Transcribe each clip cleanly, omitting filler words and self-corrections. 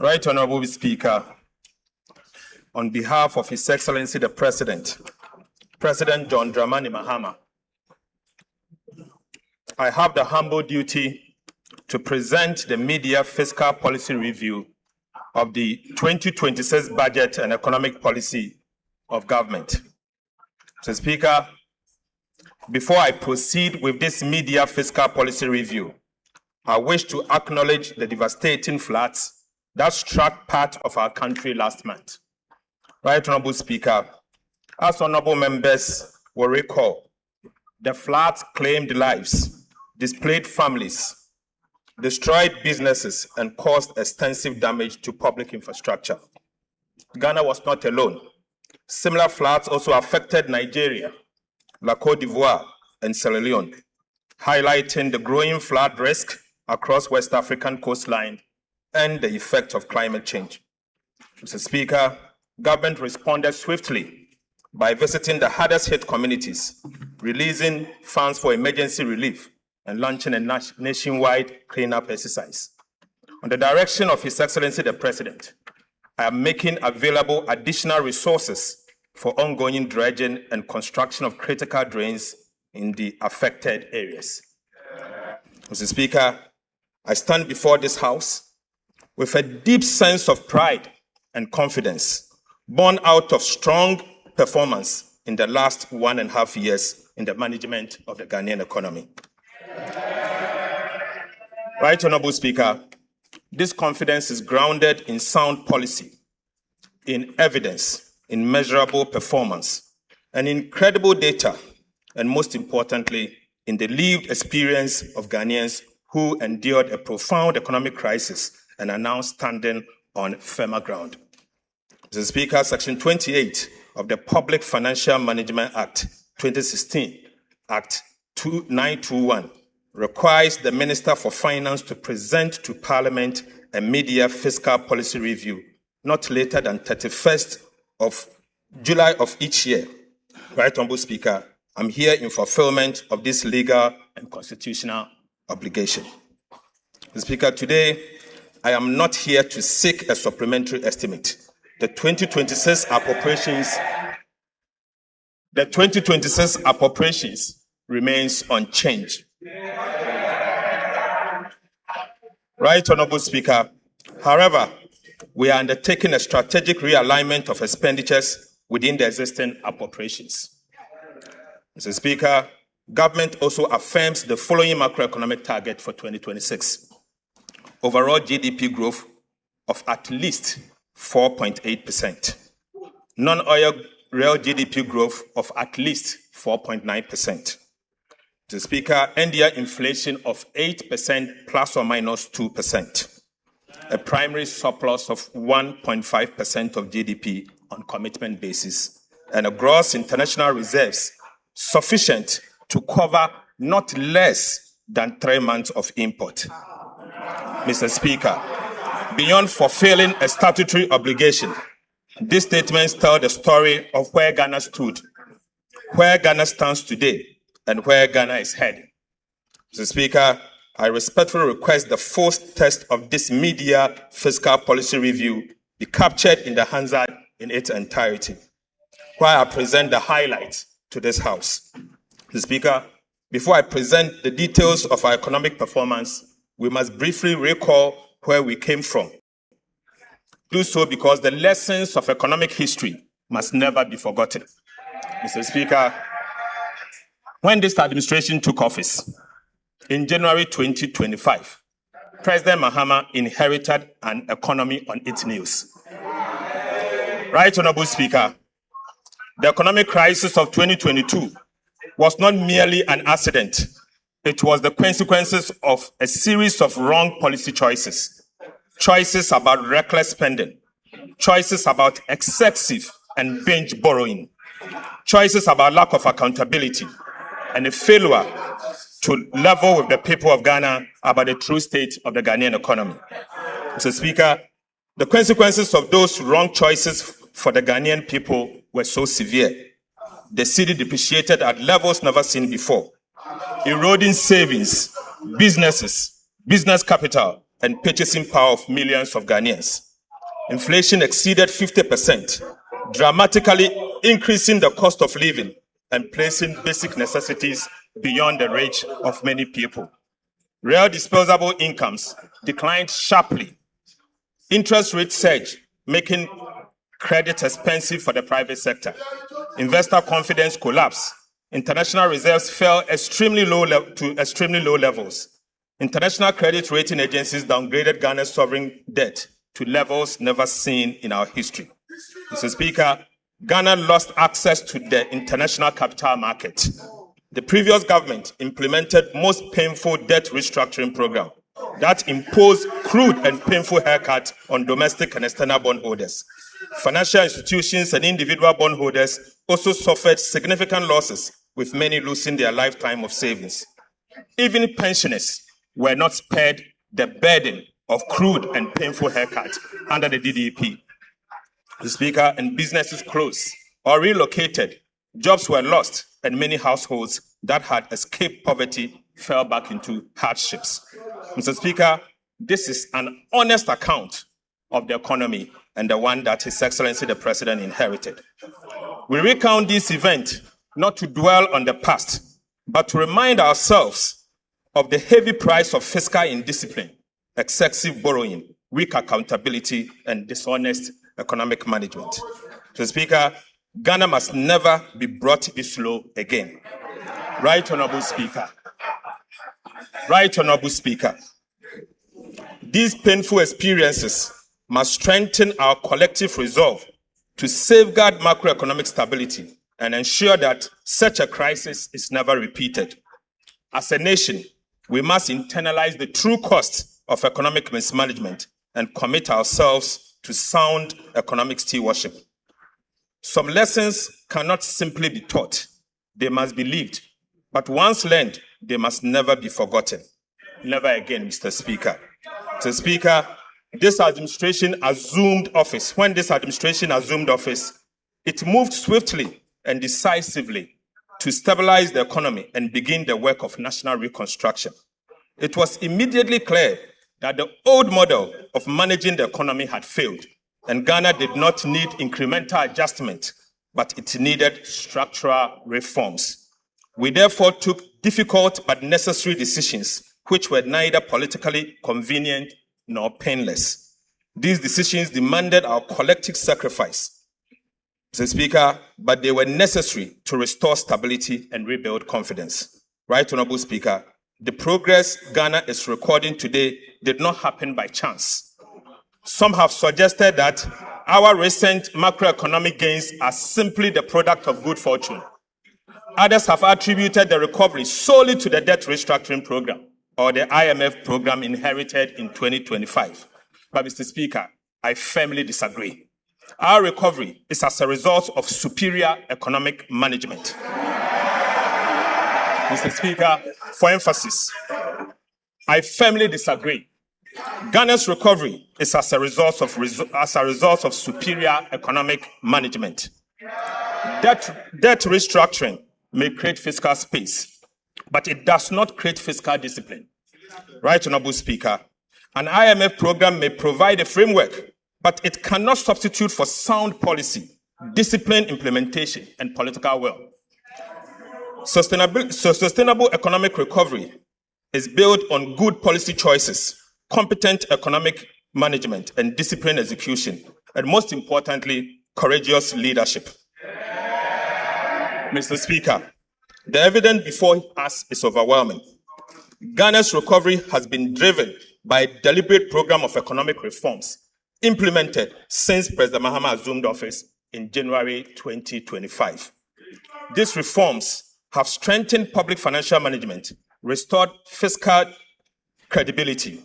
Right Honorable Speaker, on behalf of His Excellency the President, President John Dramani Mahama, I have the humble duty to present the Media Fiscal Policy Review of the 2026 Budget and Economic Policy of Government. Mr. Speaker, before I proceed with this Media Fiscal Policy Review, I wish to acknowledge the devastating floods that struck part of our country last month. Right Honorable Speaker, as honorable members will recall, the floods claimed lives, displaced families, destroyed businesses, and caused extensive damage to public infrastructure. Ghana was not alone. Similar floods also affected Nigeria, La Côte d'Ivoire, and Sierra Leone, highlighting the growing flood risk across West African coastline and the effect of climate change. Mr. Speaker, government responded swiftly by visiting the hardest hit communities, releasing funds for emergency relief, and launching a nationwide cleanup exercise. On the direction of His Excellency the President, I am making available additional resources for ongoing dredging and construction of critical drains in the affected areas. Mr. Speaker, I stand before this House with a deep sense of pride and confidence, born out of strong performance in the last 1.5 years in the management of the Ghanaian economy. Right Honorable Speaker, this confidence is grounded in sound policy, in evidence, in measurable performance, and in credible data, and most importantly, in the lived experience of Ghanaians who endured a profound economic crisis and are now standing on firmer ground. Mr. Speaker, Section 28 of the Public Financial Management Act 2016, Act 921, requires the Minister for Finance to present to Parliament a media fiscal policy review not later than 31st of July of each year. Right Honorable Speaker, I'm here in fulfillment of this legal and constitutional obligation. Mr. Speaker, today, I am not here to seek a supplementary estimate. The 2026 appropriations remains unchanged. Right Honorable Speaker, however, we are undertaking a strategic realignment of expenditures within the existing appropriations. Mr. Speaker, government also affirms the following macroeconomic target for 2026. Overall GDP growth of at least 4.8%. Non-oil real GDP growth of at least 4.9%. Mr. Speaker, NDI inflation of 8% plus or minus 2%. A primary surplus of 1.5% of GDP on commitment basis, and a gross international reserves sufficient to cover not less than 3 months of import. Mr. Speaker, beyond fulfilling a statutory obligation, these statements tell the story of where Ghana stood, where Ghana stands today, and where Ghana is heading. Mr. Speaker, I respectfully request the full text of this media fiscal policy review be captured in the Hansard in its entirety, while I present the highlights to this House. Mr. Speaker, before I present the details of our economic performance, we must briefly recall where we came from. Do so because the lessons of economic history must never be forgotten. Mr. Speaker, when this administration took office in January 2025, President Mahama inherited an economy on its knees. Right Honorable Speaker, the economic crisis of 2022 was not merely an accident. It was the consequences of a series of wrong policy choices. Choices about reckless spending, choices about excessive and binge borrowing, choices about lack of accountability, and a failure to level with the people of Ghana about the true state of the Ghanaian economy. Mr. Speaker, the consequences of those wrong choices for the Ghanaian people were so severe. The cedi depreciated at levels never seen before, eroding savings, businesses, business capital, and purchasing power of millions of Ghanaians. Inflation exceeded 50%, dramatically increasing the cost of living and placing basic necessities beyond the reach of many people. Real disposable incomes declined sharply. Interest rates surged, making credit expensive for the private sector. Investor confidence collapsed. International reserves fell to extremely low levels. International credit rating agencies downgraded Ghana's sovereign debt to levels never seen in our history. Mr. Speaker, Ghana lost access to the international capital market. The previous government implemented most painful debt restructuring program that imposed crude and painful haircuts on domestic and external bondholders. Financial institutions and individual bondholders also suffered significant losses, with many losing their lifetime of savings. Even pensioners were not spared the burden of crude and painful haircuts under the DDP. The Speaker, and businesses closed or relocated, jobs were lost, and many households that had escaped poverty fell back into hardships. Mr. Speaker, this is an honest account of the economy and the one that His Excellency the President inherited. We recount this event not to dwell on the past, but to remind ourselves of the heavy price of fiscal indiscipline, excessive borrowing, weak accountability, and dishonest economic management. Mr. Speaker, Ghana must never be brought this low again. Right Honorable Speaker. Right Honorable Speaker. These painful experiences must strengthen our collective resolve to safeguard macroeconomic stability and ensure that such a crisis is never repeated. As a nation, we must internalize the true cost of economic mismanagement and commit ourselves to sound economic stewardship. Some lessons cannot simply be taught, they must be lived. But once learned, they must never be forgotten. Never again, Mr. Speaker. Mr. Speaker, this administration assumed office. When this administration assumed office, it moved swiftly and decisively to stabilize the economy and begin the work of national reconstruction. It was immediately clear that the old model of managing the economy had failed, and Ghana did not need incremental adjustment, but it needed structural reforms. We therefore took difficult but necessary decisions, which were neither politically convenient nor painless. These decisions demanded our collective sacrifice, Mr. Speaker, but they were necessary to restore stability and rebuild confidence. Right Honorable Speaker, the progress Ghana is recording today did not happen by chance. Some have suggested that our recent macroeconomic gains are simply the product of good fortune. Others have attributed the recovery solely to the debt restructuring program or the IMF program inherited in 2025. But Mr. Speaker, I firmly disagree. Our recovery is as a result of superior economic management. Mr. Speaker, for emphasis, I firmly disagree. Ghana's recovery is as a result of superior economic management. Debt restructuring may create fiscal space, but it does not create fiscal discipline. Right Honorable Speaker, an IMF program may provide a framework, but it cannot substitute for sound policy, disciplined implementation, and political will. Sustainable economic recovery is built on good policy choices, competent economic management, and disciplined execution, and most importantly, courageous leadership. Mr. Speaker, the evidence before us is overwhelming. Ghana's recovery has been driven by a deliberate program of economic reforms implemented since President Mahama assumed office in January 2025. These reforms have strengthened public financial management, restored fiscal credibility,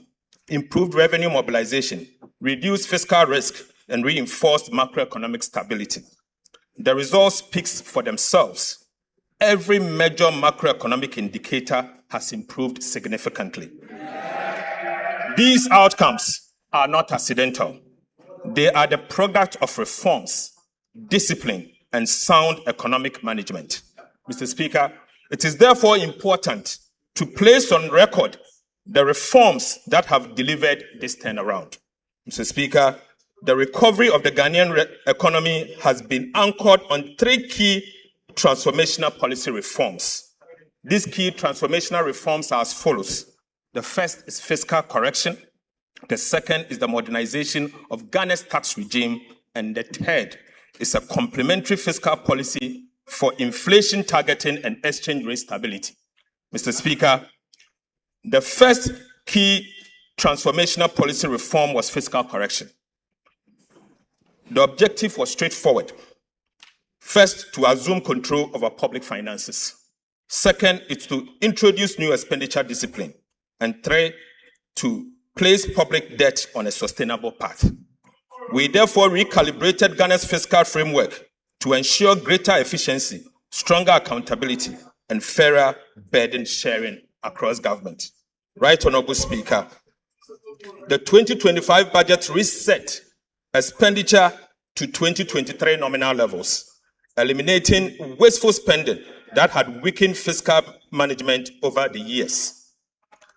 improved revenue mobilization, reduced fiscal risk, and reinforced macroeconomic stability. The results speak for themselves. Every major macroeconomic indicator has improved significantly. These outcomes are not accidental. They are the product of reforms, discipline, and sound economic management. Mr. Speaker, it is therefore important to place on record the reforms that have delivered this turnaround. Mr. Speaker, the recovery of the Ghanaian economy has been anchored on three key transformational policy reforms. These key transformational reforms are as follows. The first is fiscal correction. The second is the modernization of Ghana's tax regime. And the third is a complementary fiscal policy for inflation targeting and exchange rate stability. Mr. Speaker, the first key transformational policy reform was fiscal correction. The objective was straightforward. First, to assume control over public finances. Second, is to introduce new expenditure discipline. And three, to place public debt on a sustainable path. We therefore recalibrated Ghana's fiscal framework to ensure greater efficiency, stronger accountability, and fairer burden sharing across government. Right Honorable Speaker, the 2025 budget reset expenditure to 2023 nominal levels, eliminating wasteful spending that had weakened fiscal management over the years.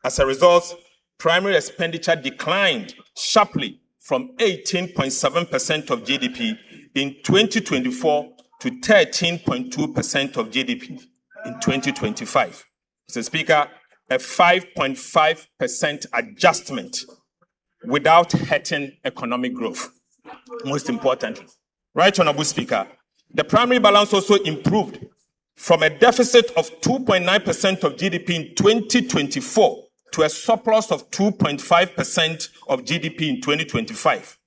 As a result, primary expenditure declined sharply from 18.7% of GDP in 2024 to 13.2% of GDP in 2025. Mr. Speaker, a 5.5% adjustment without hurting economic growth. Most importantly, Right Honorable Speaker, the primary balance also improved from a deficit of 2.9% of GDP in 2024 to a surplus of 2.5% of GDP in 2025,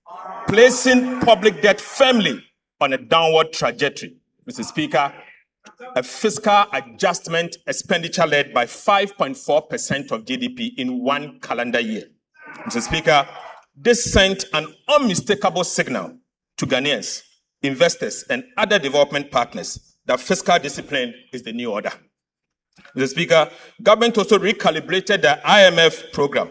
placing public debt firmly on a downward trajectory. Mr. Speaker, a fiscal adjustment expenditure led by 5.4% of GDP in one calendar year. Mr. Speaker, this sent an unmistakable signal to Ghanaians, investors, and other development partners that fiscal discipline is the new order. Mr. Speaker, government also recalibrated the IMF program,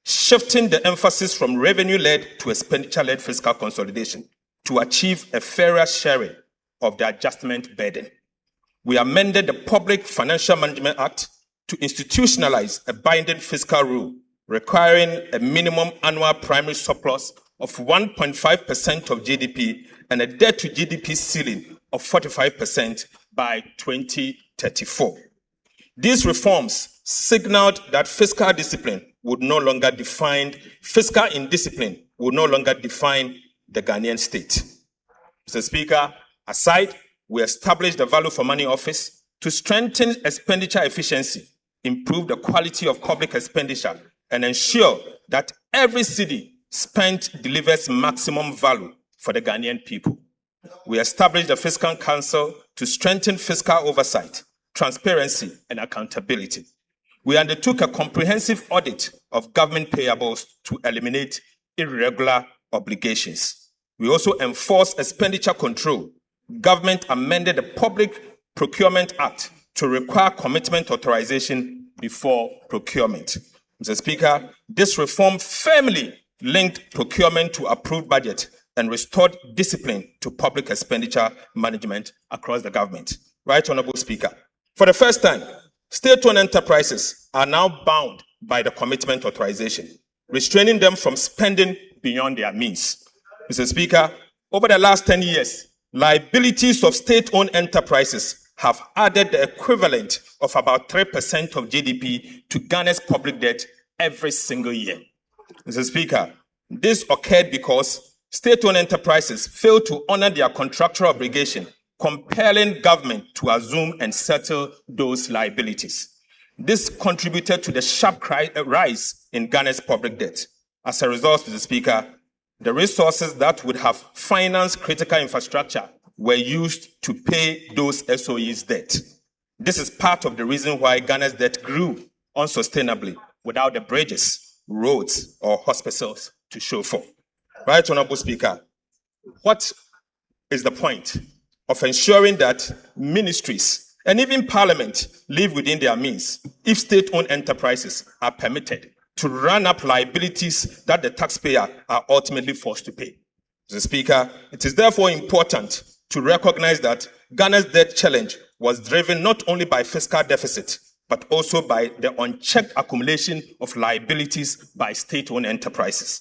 shifting the emphasis from revenue-led to expenditure-led fiscal consolidation to achieve a fairer sharing of the adjustment burden. We amended the Public Financial Management Act to institutionalize a binding fiscal rule requiring a minimum annual primary surplus of 1.5% of GDP and a debt-to-GDP ceiling of 45% by 2034. These reforms signaled that fiscal indiscipline would no longer define the Ghanaian state. Mr. Speaker, aside, we established the Value for Money Office to strengthen expenditure efficiency, improve the quality of public expenditure, and ensure that every cedi spent delivers maximum value for the Ghanaian people. We established the Fiscal Council to strengthen fiscal oversight, transparency, and accountability. We undertook a comprehensive audit of government payables to eliminate irregular obligations. We also enforced expenditure control. Government amended the Public Procurement Act to require commitment authorization before procurement. Mr. Speaker, this reform firmly linked procurement to approved budget and restored discipline to public expenditure management across the government. Right Honorable Speaker, for the first time, state-owned enterprises are now bound by the commitment authorization, restraining them from spending beyond their means. Mr. Speaker, over the last 10 years, liabilities of state-owned enterprises have added the equivalent of about 3% of GDP to Ghana's public debt every single year. Mr. Speaker, this occurred because state-owned enterprises failed to honor their contractual obligation, compelling government to assume and settle those liabilities. This contributed to the sharp rise in Ghana's public debt. As a result, Mr. Speaker, the resources that would have financed critical infrastructure were used to pay those SOEs' debt. This is part of the reason why Ghana's debt grew unsustainably without the bridges, roads, or hospitals to show for. Right Honorable Speaker, what is the point of ensuring that ministries and even parliament live within their means if state-owned enterprises are permitted to run up liabilities that the taxpayer are ultimately forced to pay? Mr. Speaker, it is therefore important to recognize that Ghana's debt challenge was driven not only by fiscal deficit, but also by the unchecked accumulation of liabilities by state-owned enterprises.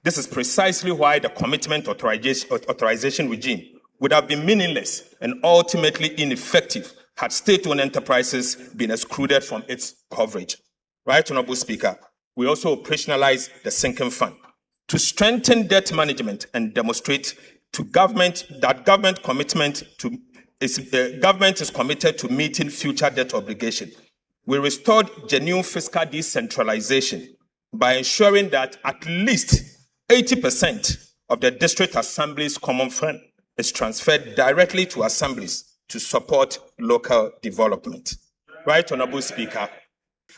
This is precisely why the commitment authorization regime would have been meaninless and ultimately ineffective had state-owned enterprises been excluded from its coverage. Right, Honorable Speaker, we also operationalize the sinking fund to strengthen debt management and demonstrate to government that government is committed to meeting future debt obligation. We restored genuine fiscal decentralization by ensuring that at least 80% of the district assembly's common fund is transferred directly to assemblies to support local development. Right, Honorable Speaker,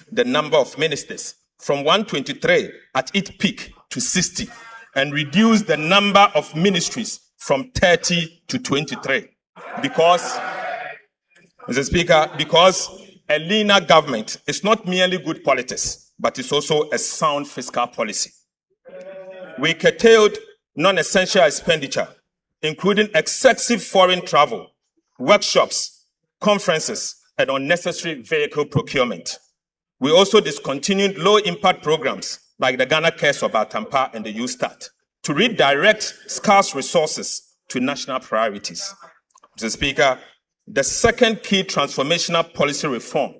the number of ministers from 123 at its peak to 60 and reduce the number of ministries from 30 to 23 because, Mr. Speaker, because a leaner government is not merely good politics, but it's also a sound fiscal policy. We curtailed non-essential expenditure, including excessive foreign travel, workshops, conferences, and unnecessary vehicle procurement. We also discontinued low-impact programs like the Ghana Cares of Atampa and the U-Start to redirect scarce resources to national priorities. Mr. Speaker, the second key transformational policy reform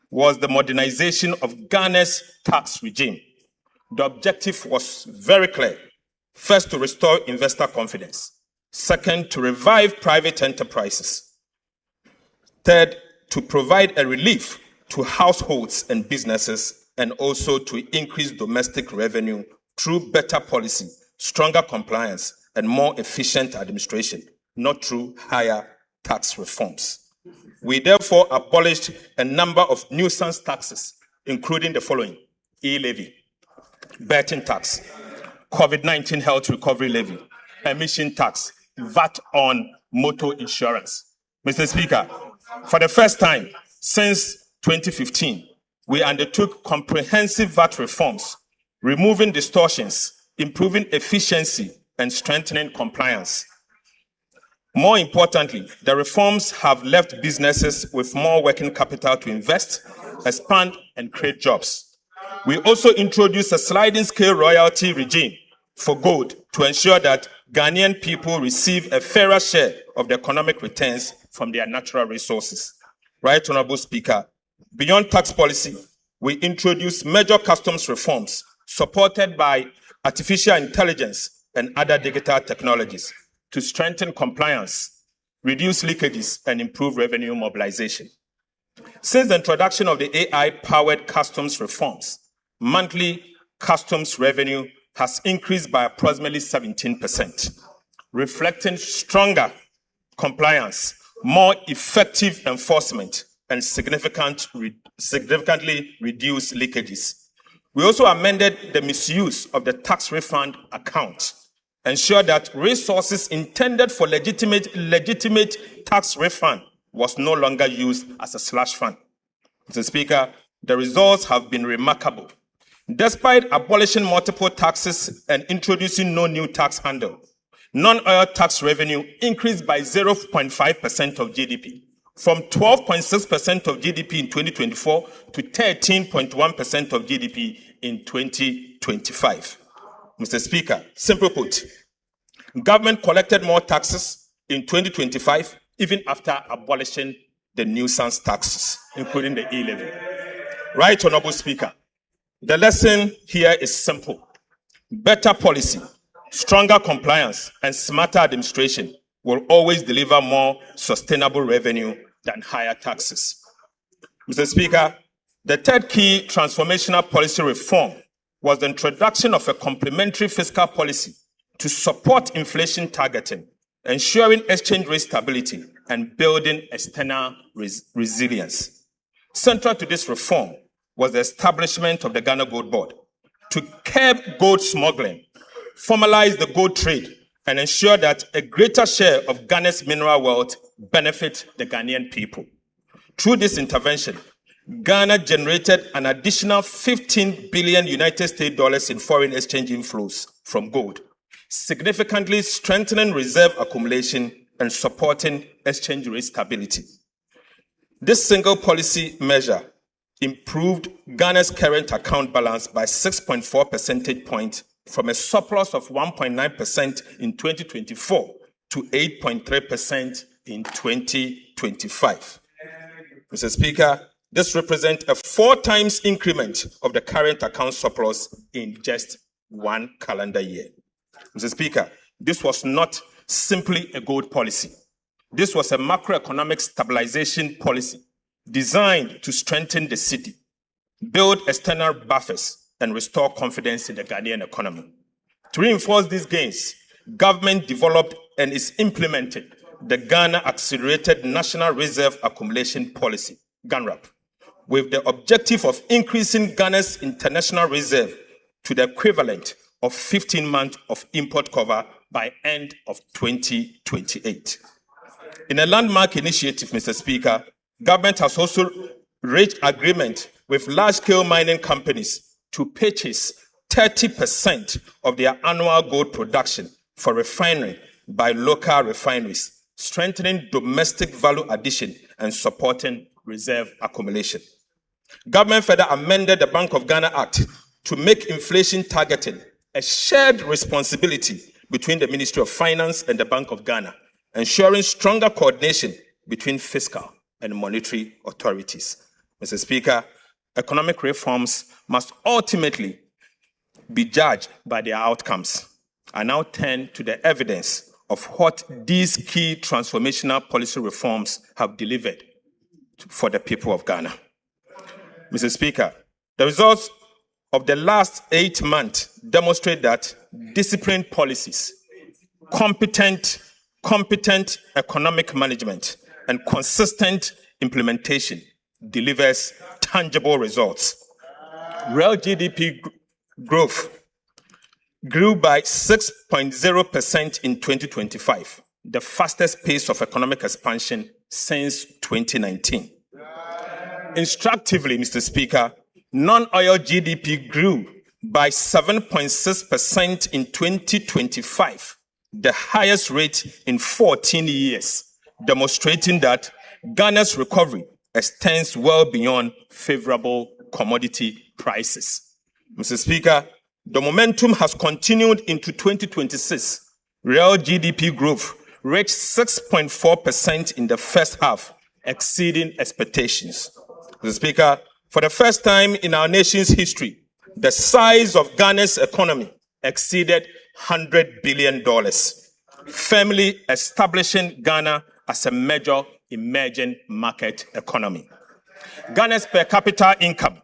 was the modernization of Ghana's tax regime. The objective was very clear. First, to restore investor confidence. Second, to revive private enterprises. Third, to provide a relief to households and businesses, and also to increase domestic revenue through better policy, stronger compliance, and more efficient administration, not through higher tax reforms. We therefore abolished a number of nuisance taxes, including the following: e-levy, betting tax, COVID-19 health recovery levy, emission tax, VAT on motor insurance. Mr. Speaker, for the first time since 2015, we undertook comprehensive VAT reforms, removing distortions, improving efficiency, and strengthening compliance. More importantly, the reforms have left businesses with more working capital to invest, expand, and create jobs. We also introduced a sliding scale royalty regime for gold to ensure that Ghanaian people receive a fairer share of the economic returns from their natural resources. Right, Honorable Speaker, beyond tax policy, we introduced major customs reforms supported by artificial intelligence and other digital technologies to strengthen compliance, reduce leakages, and improve revenue mobilization. Since the introduction of the AI-powered customs reforms, monthly customs revenue has increased by approximately 17%, reflecting stronger compliance, more effective enforcement, and significantly reduced leakages. We also amended the misuse of the tax refund account, ensure that resources intended for legitimate tax refund was no longer used as a slush fund. Mr. Speaker, the results have been remarkable. Despite abolishing multiple taxes and introducing no new tax handle, non-oil tax revenue increased by 0.5% of GDP, from 12.6% of GDP in 2024 to 13.1% of GDP in 2025. Mr. Speaker, simply put, government collected more taxes in 2025, even after abolishing the nuisance taxes, including the e-levy. Right, Honorable Speaker, the lesson here is simple. Better policy, stronger compliance, and smarter administration will always deliver more sustainable revenue than higher taxes. Mr. Speaker, the third key transformational policy reform was the introduction of a complementary fiscal policy to support inflation targeting, ensuring exchange rate stability, and building external resilience. Central to this reform was the establishment of the Ghana Gold Board to curb gold smuggling, formalize the gold trade, and ensure that a greater share of Ghana's mineral wealth benefit the Ghanaian people. Through this intervention, Ghana generated an additional 15 billion United States dollars in foreign exchange inflows from gold, significantly strengthening reserve accumulation and supporting exchange rate stability. This single policy measure improved Ghana's current account balance by 6.4 percentage points from a surplus of 1.9% in 2024 to 8.3% in 2025. Mr. Speaker, this represents a 4 times increment of the current account surplus in just 1 calendar year. Mr. Speaker, this was not simply a gold policy. This was a macroeconomic stabilization policy designed to strengthen the city, build external buffers, and restore confidence in the Ghanaian economy. To reinforce these gains, government developed and is implementing the Ghana Accelerated National Reserve Accumulation Policy, GANRAP, with the objective of increasing Ghana's international reserve to the equivalent of 15 months of import cover by end of 2028. In a landmark initiative, Mr. Speaker, government has also reached agreement with large-scale mining companies to purchase 30% of their annual gold production for refinery by local refineries, strengthening domestic value addition and supporting reserve accumulation. Government further amended the Bank of Ghana Act to make inflation targeting a shared responsibility between the Ministry of Finance and the Bank of Ghana, ensuring stronger coordination between fiscal and monetary authorities. Mr. Speaker, economic reforms must ultimately be judged by their outcomes. I now turn to the evidence of what these key transformational policy reforms have delivered for the people of Ghana. Mr. Speaker, the results of the last 8 months demonstrate that disciplined policies, competent economic management, and consistent implementation delivers tangible results. Real GDP growth grew by 6.0% in 2025, the fastest pace of economic expansion since 2019. Instructively, Mr. Speaker, non-oil GDP grew by 7.6% in 2025, the highest rate in 14 years, demonstrating that Ghana's recovery extends well beyond favorable commodity prices. Mr. Speaker, the momentum has continued into 2026. Real GDP growth reached 6.4% in the first half, exceeding expectations. Mr. Speaker, for the first time in our nation's history, the size of Ghana's economy exceeded $100 billion, firmly establishing Ghana as a major emerging market economy. Ghana's per capita income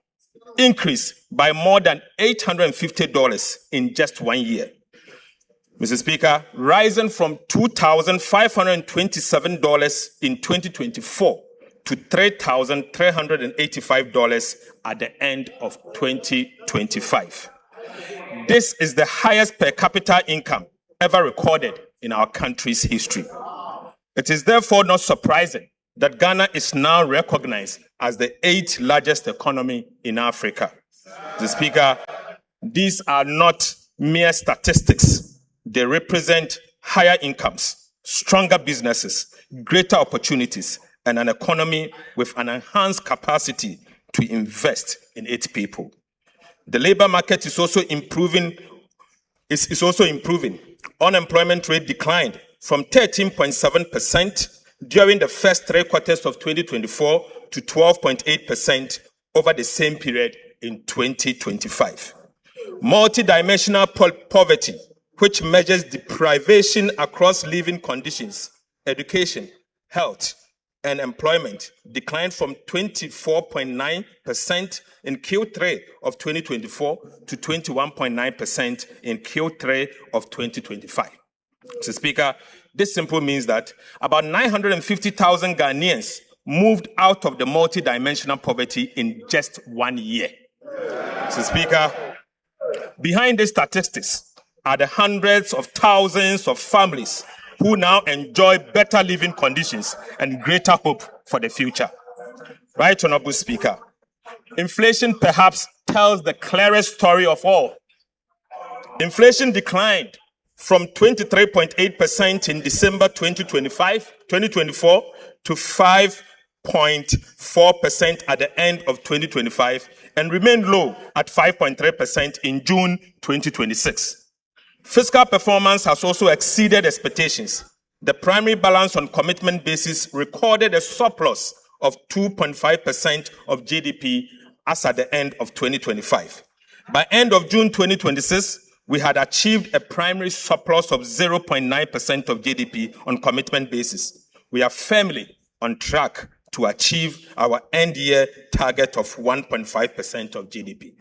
increased by more than $850 in just 1 year. Mr. Speaker, rising from $2,527 in 2024 to $3,385 at the end of 2025. This is the highest per capita income ever recorded in our country's history. It is therefore not surprising that Ghana is now recognized as the 8th largest economy in Africa. Mr. Speaker, these are not mere statistics. They represent higher incomes, stronger businesses, greater opportunities, and an economy with an enhanced capacity to invest in its people. The labor market is also improving. Unemployment rate declined from 13.7% during the first 3 quarters of 2024 to 12.8% over the same period in 2025. Multidimensional poverty, which measures deprivation across living conditions, education, health, and employment, declined from 24.9% in Q3 of 2024 to 21.9% in Q3 of 2025. Mr. Speaker, this simply means that about 950,000 Ghanaians moved out of the multidimensional poverty in just 1 year. Mr. Speaker, behind these statistics are the hundreds of thousands of families who now enjoy better living conditions and greater hope for the future. Right, Honorable Speaker, inflation perhaps tells the clearest story of all. Inflation declined from 23.8% in December 2024 to 5% 5.4% at the end of 2025 and remained low at 5.3% in June 2026. Fiscal performance has also exceeded expectations. The primary balance on commitment basis recorded a surplus of 2.5% of GDP as at the end of 2025. By end of June 2026, we had achieved a primary surplus of 0.9% of GDP on commitment basis. We are firmly on track to achieve our end-year target of 1.5% of GDP.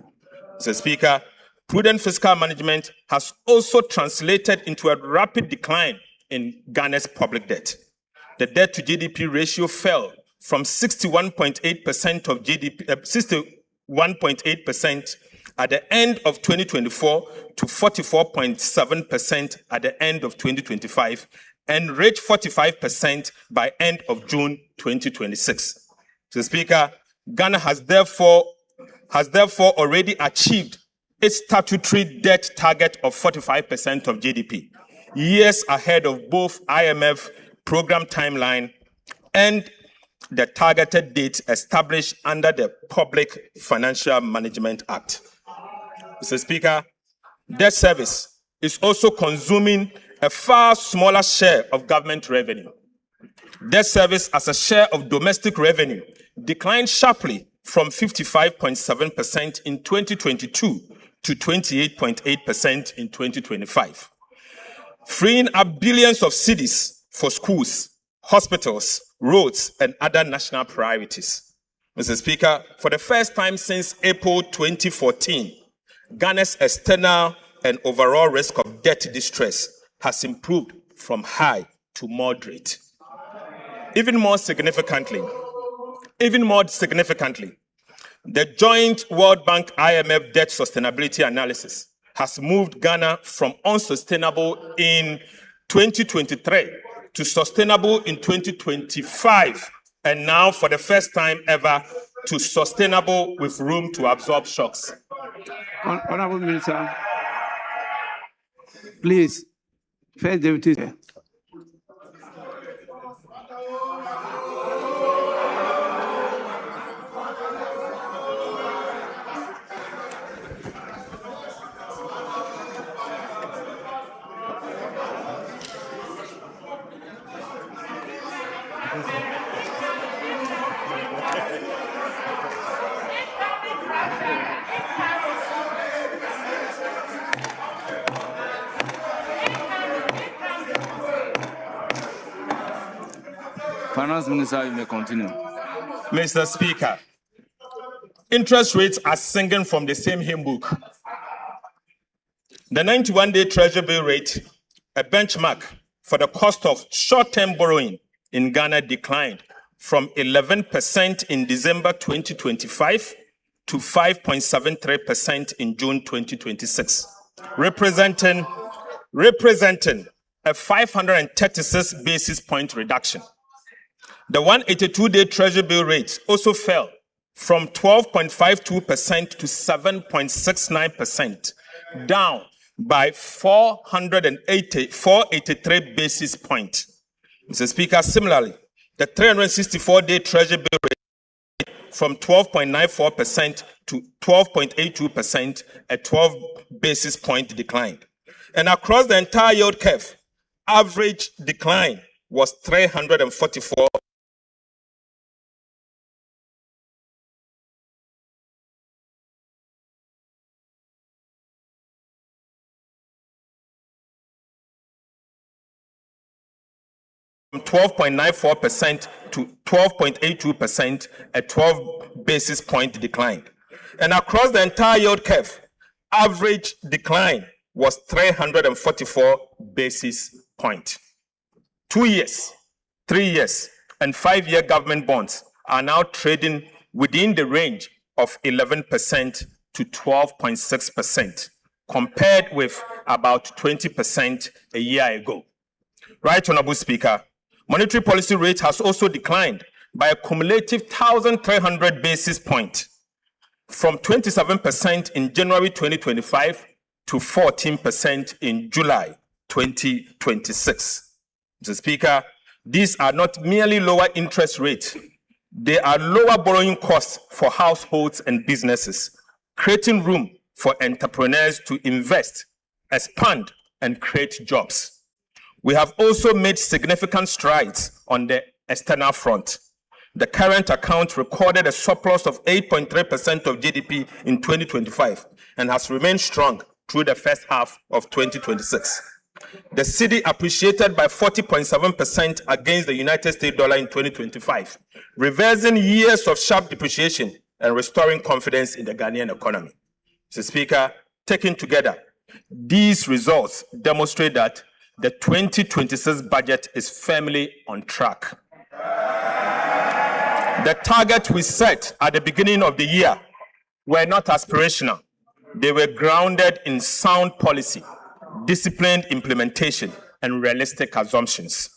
Mr. Speaker, prudent fiscal management has also translated into a rapid decline in Ghana's public debt. The debt to GDP ratio fell from 61.8% of GDP, 61.8% at the end of 2024 to 44.7% at the end of 2025 and reached 45% by end of June 2026. Mr. Speaker, Ghana has therefore already achieved its statutory debt target of 45% of GDP, years ahead of both IMF program timeline and the targeted date established under the Public Financial Management Act. Mr. Speaker, debt service is also consuming a far smaller share of government revenue. Debt service as a share of domestic revenue declined sharply from 55.7% in 2022 to 28.8% in 2025, freeing up billions of cedis for schools, hospitals, roads, and other national priorities. Mr. Speaker, for the first time since April 2014, Ghana's external and overall risk of debt distress has improved from high to moderate. Even more significantly, the joint World Bank IMF debt sustainability analysis has moved Ghana from unsustainable in 2023 to sustainable in 2025, and now for the first time ever to sustainable with room to absorb shocks. Honorable Minister, please, First Deputy. Finance Minister, you may continue. Mr. Speaker, interest rates are singing from the same hymn book. The 91-day Treasury bill rate, a benchmark for the cost of short-term borrowing in Ghana, declined from 11% in December 2025 to 5.73% in June 2026, representing a 536 basis point reduction. The 182-day Treasury bill rate also fell from 12.52% to 7.69%, down by 483 basis points. Mr. Speaker, similarly, the 364-day Treasury bill rate from 12.94% to 12.82%, a 12 basis point decline. And across the entire yield curve, average decline was 344 from 12.94% to 12.82%, a 12 basis point decline. And across the entire yield curve, average decline was 344 basis points. 2 years, 3 years, and 5-year government bonds are now trading within the range of 11% to 12.6%, compared with about 20% a year ago. Right, Honorable Speaker, monetary policy rate has also declined by a cumulative 1,300 basis points, from 27% in January 2025 to 14% in July 2026. Mr. Speaker, these are not merely lower interest rates, There are lower borrowing costs for households and businesses, creating room for entrepreneurs to invest, expand, and create jobs. We have also made significant strides on the external front. The current account recorded a surplus of 8.3% of GDP in 2025 and has remained strong through the first half of 2026. The cedi appreciated by 40.7% against the United States dollar in 2025, reversing years of sharp depreciation and restoring confidence in the Ghanaian economy. Mr. Speaker, taken together, these results demonstrate that the 2026 budget is firmly on track. The targets we set at the beginning of the year were not aspirational. They were grounded in sound policy, disciplined implementation, and realistic assumptions.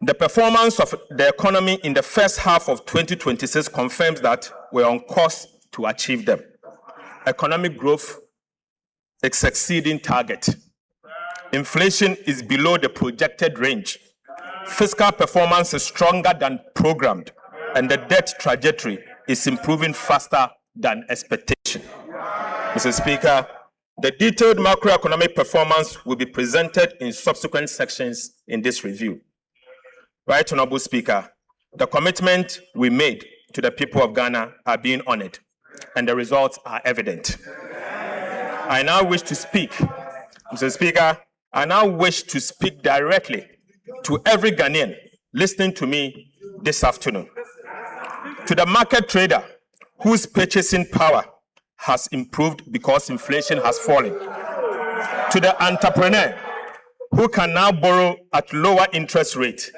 The performance of the economy in the first half of 2026 confirms that we're on course to achieve them. Economic growth is exceeding target. Inflation is below the projected range. Fiscal performance is stronger than programmed, and the debt trajectory is improving faster than expectation. Mr. Speaker, the detailed macroeconomic performance will be presented in subsequent sections in this review. Right, Honorable Speaker, the commitment we made to the people of Ghana are being honored, and the results are evident. I now wish to speak, Mr. Speaker, I now wish to speak directly to every Ghanaian listening to me this afternoon. To the market trader whose purchasing power has improved because inflation has fallen. To the entrepreneur who can now borrow at lower interest rate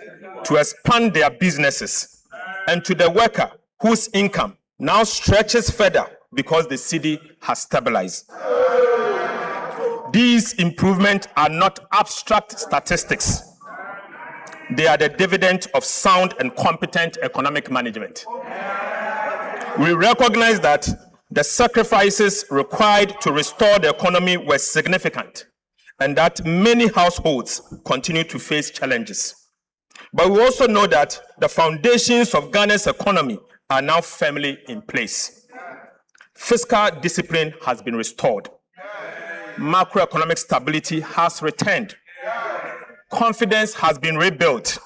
to expand their businesses. And to the worker whose income now stretches further because the cedi has stabilized. These improvements are not abstract statistics. They are the dividend of sound and competent economic management. We recognize that the sacrifices required to restore the economy were significant and that many households continue to face challenges. But we also know that the foundations of Ghana's economy are now firmly in place. Fiscal discipline has been restored. Macroeconomic stability has returned. Confidence has been rebuilt.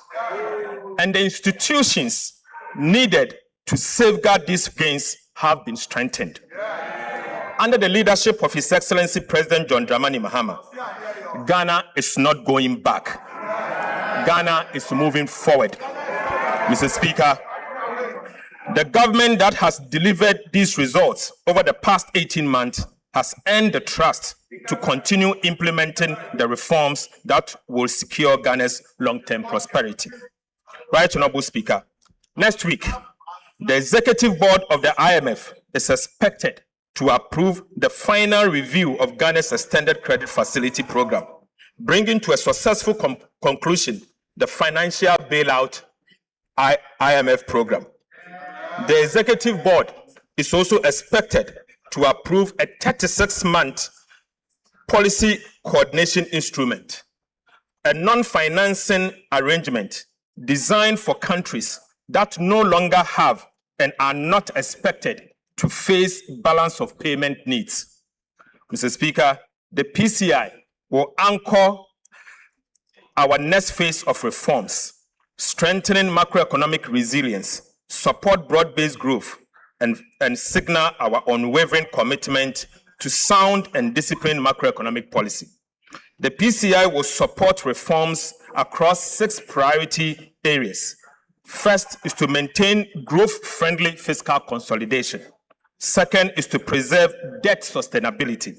And the institutions needed to safeguard these gains have been strengthened. Under the leadership of His Excellency President John Dramani Mahama, Ghana is not going back. Ghana is moving forward. Mr. Speaker, the government that has delivered these results over the past 18 months has earned the trust to continue implementing the reforms that will secure Ghana's long-term prosperity. Right, Honorable Speaker, next week, the Executive Board of the IMF is expected to approve the final review of Ghana's Extended Credit Facility Program, bringing to a successful conclusion the financial bailout IMF program. The Executive Board is also expected to approve a 36-month policy coordination instrument, a non-financing arrangement designed for countries that no longer have and are not expected to face balance of payment needs. Mr. Speaker, the PCI will anchor our next phase of reforms, strengthening macroeconomic resilience, support broad-based growth, and signal our unwavering commitment to sound and disciplined macroeconomic policy. The PCI will support reforms across 6 priority areas. First is to maintain growth-friendly fiscal consolidation. Second is to preserve debt sustainability.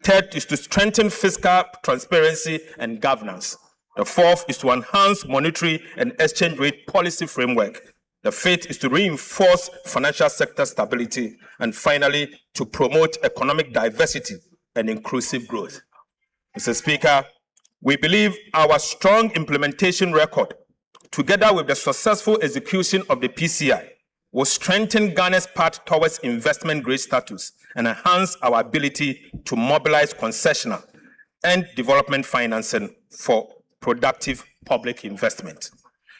Third is to strengthen fiscal transparency and governance. The fourth is to enhance monetary and exchange rate policy framework. The fifth is to reinforce financial sector stability. And finally, to promote economic diversity and inclusive growth. Mr. Speaker, we believe our strong implementation record, together with the successful execution of the PCI, will strengthen Ghana's path towards investment-grade status and enhance our ability to mobilize concessional and development financing for productive public investment.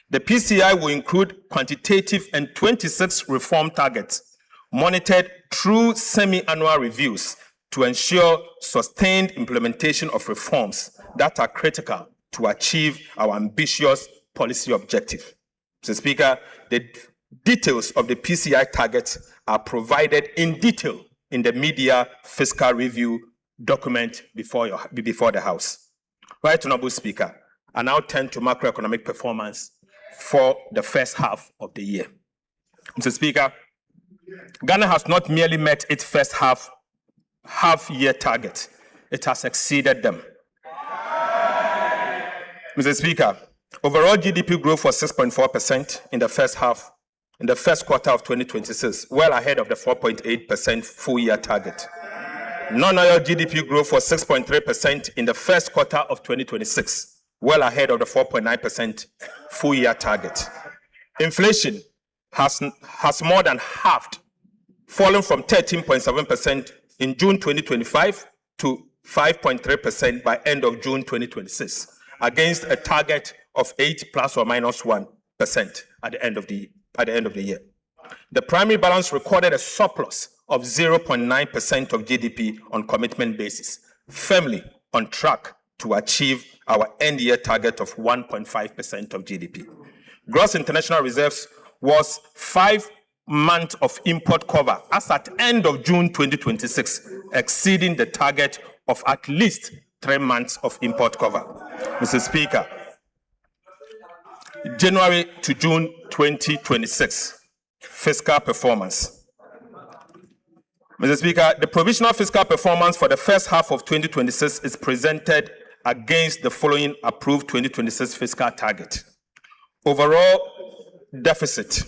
The PCI will include quantitative and 26 reform targets, monitored through semi-annual reviews to ensure sustained implementation of reforms that are critical to achieve our ambitious policy objective. Mr. Speaker, the details of the PCI targets are provided in detail in the media fiscal review document before the House. Right, Honorable Speaker, I now turn to macroeconomic performance for the first half of the year. Mr. Speaker, Ghana has not merely met its first half-year target, it has exceeded them. Mr. Speaker, overall GDP growth was 6.4% in the first quarter of 2026, well ahead of the 4.8% full-year target. Non-oil GDP growth was 6.3% in the first quarter of 2026, well ahead of the 4.9% full-year target. Inflation has more than halved, falling from 13.7% in June 2025 to 5.3% by end of June 2026, against a target of 8 plus or minus 1% at the end of the year. The primary balance recorded a surplus of 0.9% of GDP on commitment basis, firmly on track to achieve our end-year target of 1.5% of GDP. Gross international reserves was 5 months of import cover as at end of June 2026, exceeding the target of at least 3 months of import cover. Mr. Speaker, January to June 2026, fiscal performance. Mr. Speaker, the provisional fiscal performance for the first half of 2026 is presented against the following approved 2026 fiscal target. Overall deficit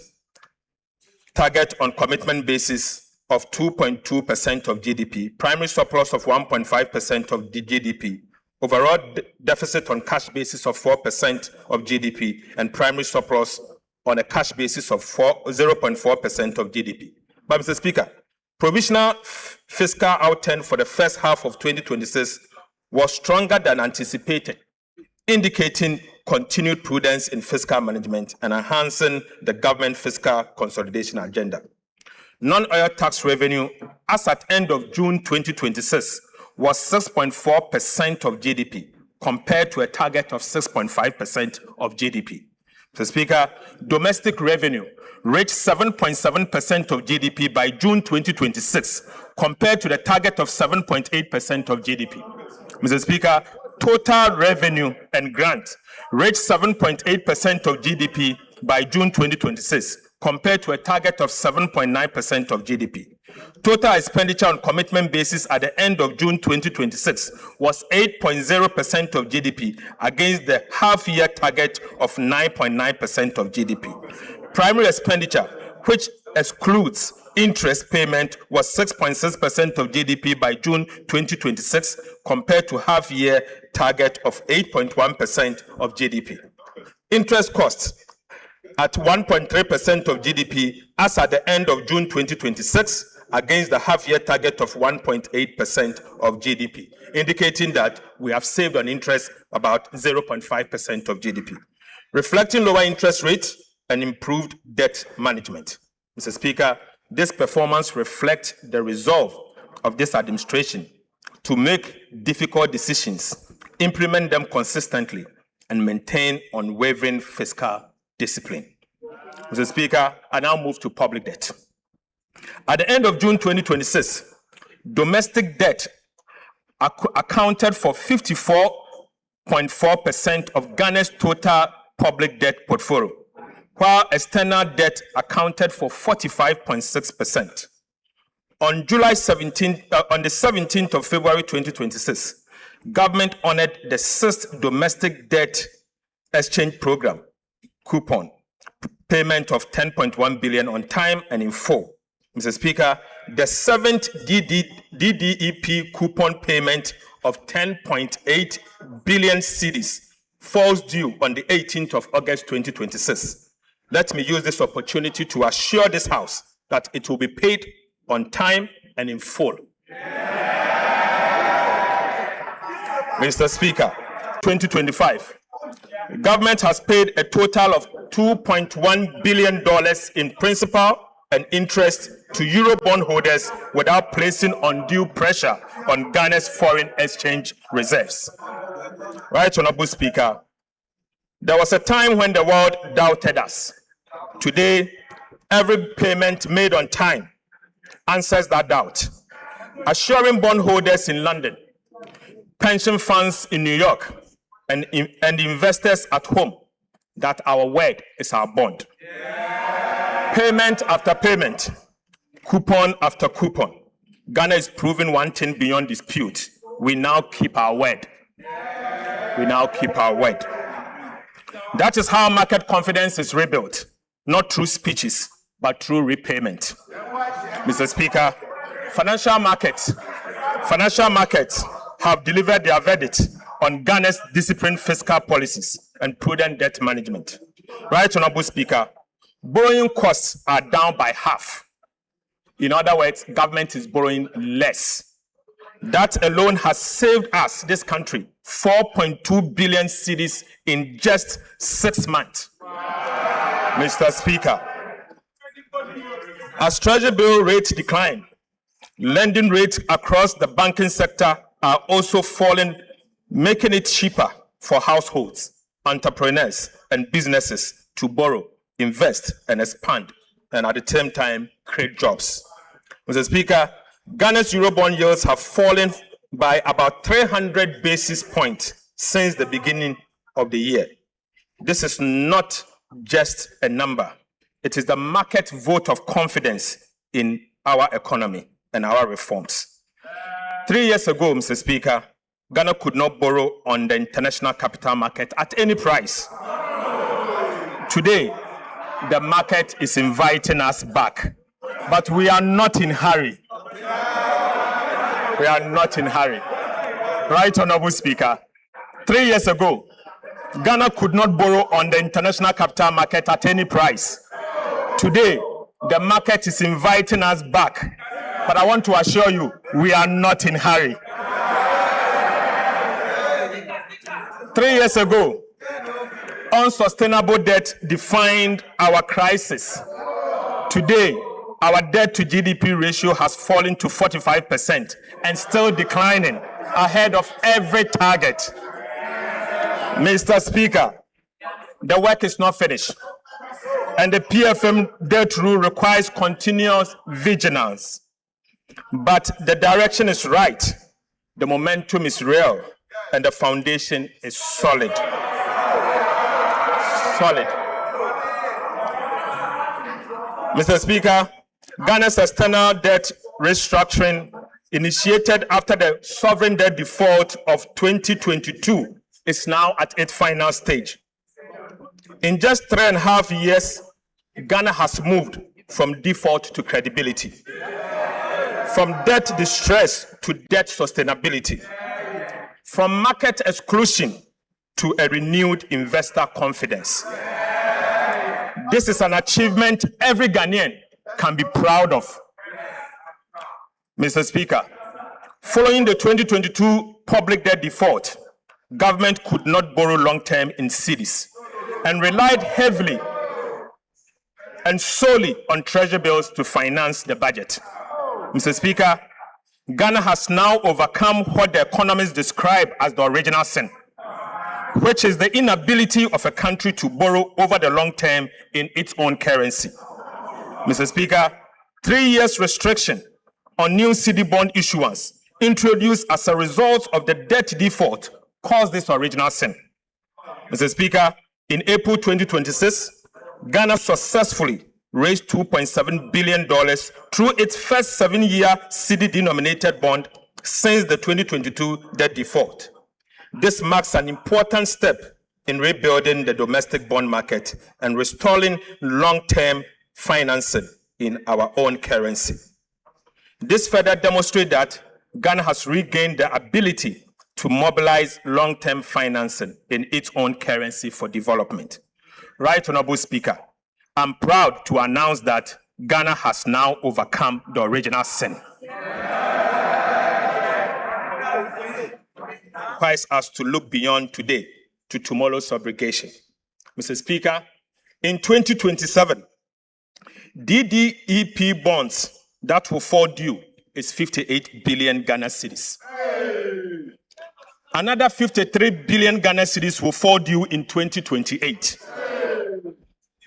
target on commitment basis of 2.2% of GDP, primary surplus of 1.5% of the GDP, overall deficit on cash basis of 4% of GDP, and primary surplus on a cash basis of 0.4% of GDP. But Mr. Speaker, provisional fiscal outturn for the first half of 2026 was stronger than anticipated, indicating continued prudence in fiscal management and enhancing the government fiscal consolidation agenda. Non-oil tax revenue as at end of June 2026 was 6.4% of GDP, compared to a target of 6.5% of GDP. Mr. Speaker, domestic revenue reached 7.7% of GDP by June 2026, compared to the target of 7.8% of GDP. Mr. Speaker, total revenue and grant reached 7.8% of GDP by June 2026, compared to a target of 7.9% of GDP. Total expenditure on commitment basis at the end of June 2026 was 8.0% of GDP against the half-year target of 9.9% of GDP. Primary expenditure, which excludes interest payment, was 6.6% of GDP by June 2026, compared to half-year target of 8.1% of GDP. Interest costs at 1.3% of GDP as at the end of June 2026, against the half-year target of 1.8% of GDP, indicating that we have saved on interest about 0.5% of GDP, reflecting lower interest rates and improved debt management. Mr. Speaker, this performance reflects the resolve of this administration to make difficult decisions, implement them consistently, and maintain unwavering fiscal discipline. Mr. Speaker, I now move to public debt. At the end of June 2026, domestic debt accounted for 54.4% of Ghana's total public debt portfolio, while external debt accounted for 45.6%. On the 17th of February 2026, government honored the 6th domestic debt exchange program coupon payment of 10.1 billion on time and in full. Mr. Speaker, the 7th DDEP coupon payment of 10.8 billion cedis falls due on the 18th of August 2026. Let me use this opportunity to assure this House that it will be paid on time and in full. Mr. Speaker, 2025, The government has paid a total of $2.1 billion in principal and interest to Eurobond holders without placing undue pressure on Ghana's foreign exchange reserves. Right, Honorable Speaker, there was a time when the world doubted us. Today, every payment made on time answers that doubt, assuring bondholders in London, pension funds in New York, and investors at home that our word is our bond. Payment after payment, coupon after coupon, Ghana is proving one thing beyond dispute. We now keep our word. We now keep our word. That is how market confidence is rebuilt, not through speeches, but through repayment. Mr. Speaker, financial markets have delivered their verdict on Ghana's disciplined fiscal policies and prudent debt management. Right, Honorable Speaker, borrowing costs are down by half. In other words, government is borrowing less. That alone has saved us, this country, 4.2 billion cedis in just 6 months. Mr. Speaker, as Treasury bill rates decline, lending rates across the banking sector are also falling, making it cheaper for households, entrepreneurs, and businesses to borrow, invest, and expand, and at the same time, create jobs. Mr. Speaker, Ghana's Eurobond yields have fallen by about 300 basis points since the beginning of the year. This is not just a number. It is the market vote of confidence in our economy and our reforms. 3 years ago, Mr. Speaker, Ghana could not borrow on the international capital market at any price. Today, the market is inviting us back, but we are not in hurry. We are not in hurry. Right, Honorable Speaker, 3 years ago, Ghana could not borrow on the international capital market at any price. Today, the market is inviting us back, but I want to assure you, we are not in hurry. 3 years ago, unsustainable debt defined our crisis. Today, our debt to GDP ratio has fallen to 45% and still declining, ahead of every target. Mr. Speaker, the work is not finished, and the PFM debt rule requires continuous vigilance. But the direction is right, the momentum is real, and the foundation is solid. Solid. Mr. Speaker, Ghana's external debt restructuring, initiated after the sovereign debt default of 2022, is now at its final stage. In just 3.5 years, Ghana has moved from default to credibility, from debt distress to debt sustainability, from market exclusion to a renewed investor confidence. This is an achievement every Ghanaian can be proud of. Mr. Speaker, following the 2022 public debt default, government could not borrow long-term in cedis and relied heavily and solely on treasury bills to finance the budget. Mr. Speaker, Ghana has now overcome what the economists describe as the original sin, which is the inability of a country to borrow over the long term in its own currency. Mr. Speaker, 3 years restriction on new cedi bond issuance introduced as a result of the debt default caused this original sin. Mr. Speaker, in April 2026, Ghana successfully raised $2.7 billion through its first 7-year cedi-denominated bond since the 2022 debt default. This marks an important step in rebuilding the domestic bond market and restoring long-term financing in our own currency. This further demonstrates that Ghana has regained the ability to mobilize long-term financing in its own currency for development. Right, Honorable Speaker, I'm proud to announce that Ghana has now overcome the original sin. Requires us to look beyond today to tomorrow's obligation. Mr. Speaker, in 2027, DDEP bonds that will fall due is 58 billion Ghana cedis. Another 53 billion Ghana cedis will fall due in 2028.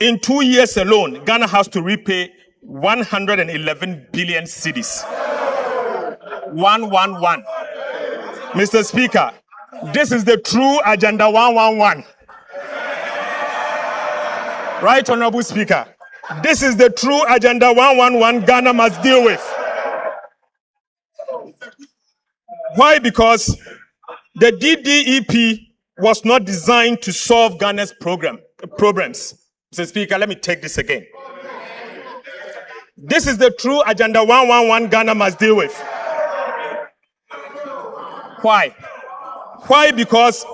In 2 years alone, Ghana has to repay 111 billion cedis. 111. Mr. Speaker, this is the true Agenda 111. Right, Honorable Speaker? This is the true Agenda 111 Ghana must deal with. Why? Because the DDEP was not designed to solve Ghana's problems. Mr. Speaker, let me take this again. This is the true Agenda 111 Ghana must deal with. Why? Why? Because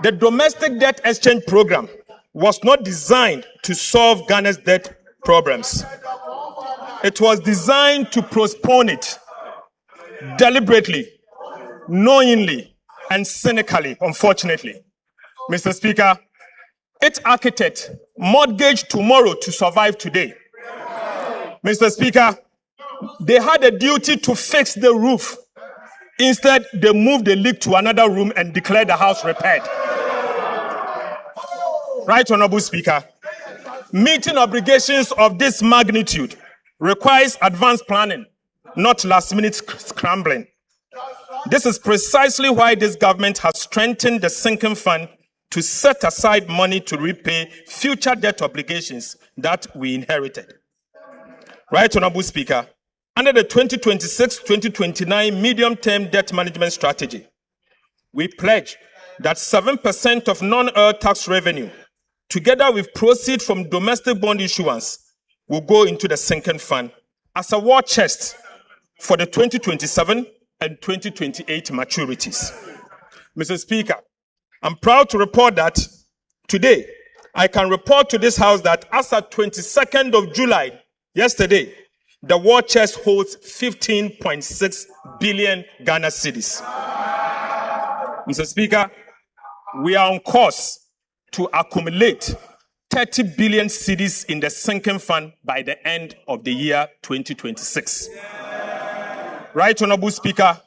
the domestic debt exchange program was not designed to solve Ghana's debt problems. It was designed to postpone it deliberately, knowingly, and cynically, unfortunately. Mr. Speaker, its architect mortgaged tomorrow to survive today. Mr. Speaker, they had a duty to fix the roof. Instead, they moved the leak to another room and declared the house repaired. Right, Honorable Speaker? Meeting obligations of this magnitude requires advanced planning, not last-minute scrambling. This is precisely why this government has strengthened the sinking fund to set aside money to repay future debt obligations that we inherited. Right, Honorable Speaker? Under the 2026-2029 medium-term debt management strategy, we pledge that 7% of non-oil tax revenue, together with proceeds from domestic bond issuance, will go into the sinking fund as a war chest for the 2027 and 2028 maturities. Mr. Speaker, I'm proud to report that today, I can report to this House that as of 22nd of July, yesterday, the war chest holds 15.6 billion Ghana cedis. Mr. Speaker, we are on course to accumulate 30 billion cedis in the sinking fund by the end of the year 2026. Right, Honorable Speaker,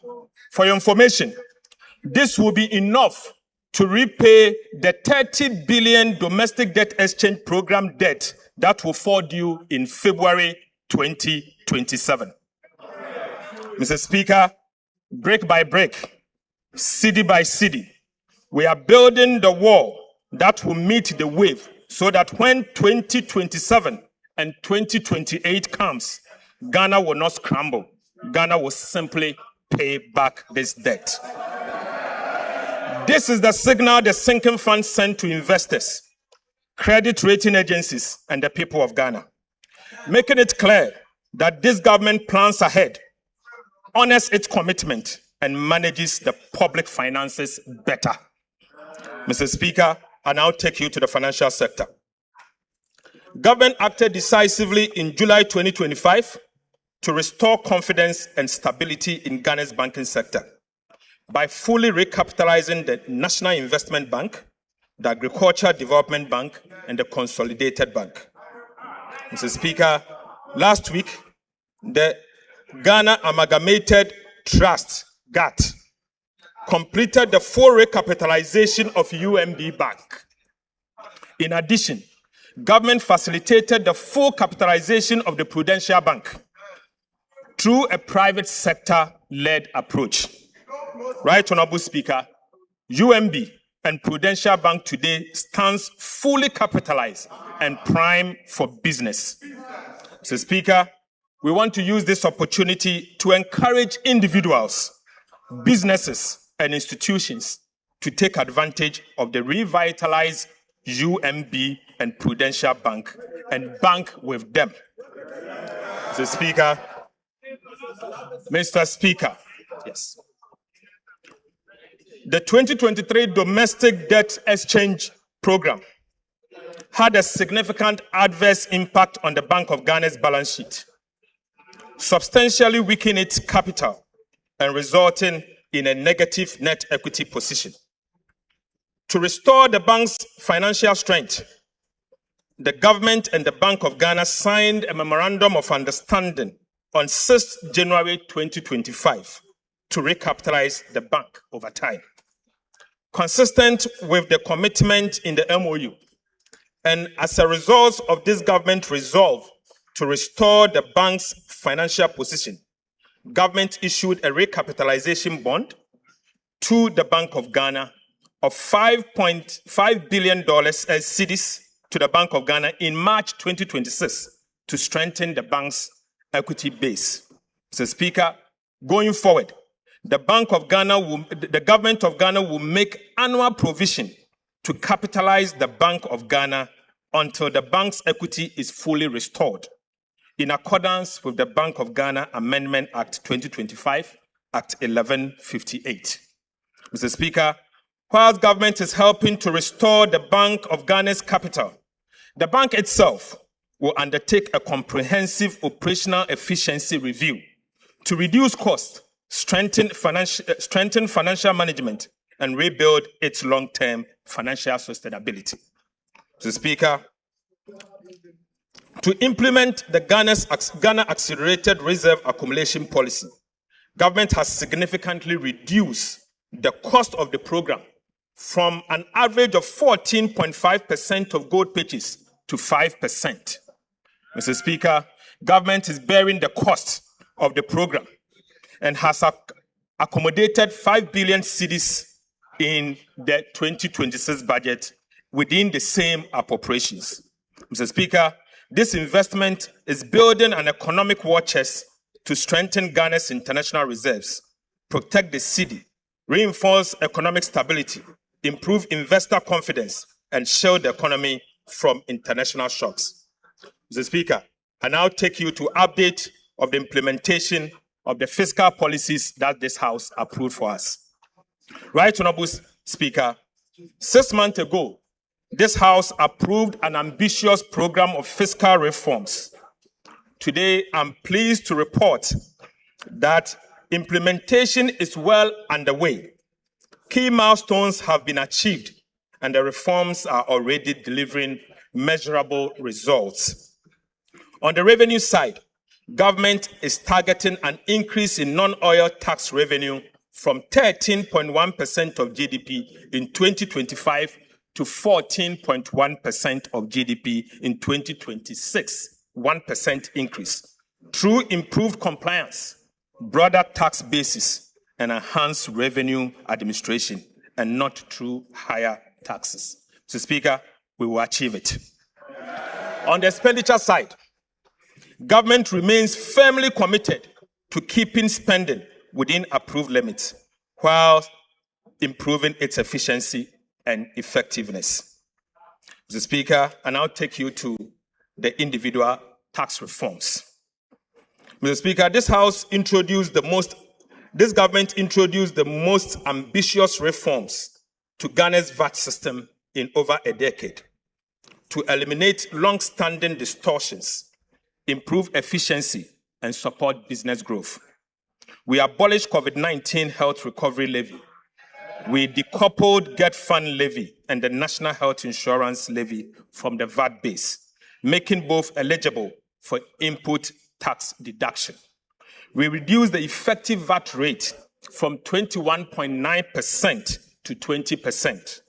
for your information, this will be enough to repay the 30 billion domestic debt exchange program debt that will fall due in February 2027. Mr. Speaker, brick by brick, city by city, we are building the wall that will meet the wave so that when 2027 and 2028 comes, Ghana will not scramble. Ghana will simply pay back this debt. This is the signal the sinking fund sent to investors, credit rating agencies, and the people of Ghana, making it clear that this government plans ahead, honors its commitment, and manages the public finances better. Mr. Speaker, I now take you to the financial sector. Government acted decisively in July 2025 to restore confidence and stability in Ghana's banking sector by fully recapitalizing the National Investment Bank, the Agricultural Development Bank, and the Consolidated Bank. Mr. Speaker, last week, the Ghana Amalgamated Trust, GATT, completed the full recapitalization of UMB Bank. In addition, government facilitated the full capitalization of the Prudential Bank through a private sector-led approach. Right, Honorable Speaker, UMB and Prudential Bank today stands fully capitalized and prime for business. Mr. Speaker, we want to use this opportunity to encourage individuals, businesses, and institutions to take advantage of the revitalized UMB and Prudential Bank and bank with them. Mr. Speaker, yes. The 2023 domestic debt exchange program had a significant adverse impact on the Bank of Ghana's balance sheet, substantially weakening its capital and resulting in a negative net equity position. To restore the bank's financial strength, the government and the Bank of Ghana signed a memorandum of understanding on 6th January 2025 to recapitalize the bank over time. Consistent with the commitment in the MOU, and as a result of this government resolve to restore the bank's financial position, government issued a recapitalization bond to the Bank of Ghana of $5.5 billion as cedis to the Bank of Ghana in March 2026 to strengthen the bank's equity base. Mr. Speaker, going forward, the government of Ghana will make annual provision to capitalize the Bank of Ghana until the bank's equity is fully restored, in accordance with the Bank of Ghana Amendment Act 2025, Act 1158. Mr. Speaker, whilst government is helping to restore the Bank of Ghana's capital, the bank itself will undertake a comprehensive operational efficiency review to reduce costs, strengthen financial management, and rebuild its long-term financial sustainability. Mr. Speaker, to implement the Ghana Accelerated Reserve Accumulation Policy, government has significantly reduced the cost of the program from an average of 14.5% of gold purchase to 5%. Mr. Speaker, government is bearing the cost of the program and has accommodated 5 billion cedis in the 2026 budget within the same appropriations. Mr. Speaker, this investment is building an economic war chest to strengthen Ghana's international reserves, protect the cedi, reinforce economic stability, improve investor confidence, and shield the economy from international shocks. Mr. Speaker, I now take you to update of the implementation of the fiscal policies that this House approved for us. Right, Honorable Speaker, 6 months ago, this House approved an ambitious program of fiscal reforms. Today, I'm pleased to report that implementation is well underway. Key milestones have been achieved, and the reforms are already delivering measurable results. On the revenue side, government is targeting an increase in non-oil tax revenue from 13.1% of GDP in 2025 to 14.1% of GDP in 2026, 1% increase, through improved compliance, broader tax bases, and enhanced revenue administration, and not through higher taxes. Mr. Speaker, we will achieve it. On the expenditure side, government remains firmly committed to keeping spending within approved limits while improving its efficiency and effectiveness. Mr. Speaker, I now take you to the individual tax reforms. Mr. Speaker, this government introduced the most ambitious reforms to Ghana's VAT system in over a decade to eliminate long-standing distortions, improve efficiency, and support business growth. We abolished COVID-19 health recovery levy. We decoupled Get Fund levy and the National Health Insurance levy from the VAT base, making both eligible for input tax deduction. We reduced the effective VAT rate from 21.9% to 20%.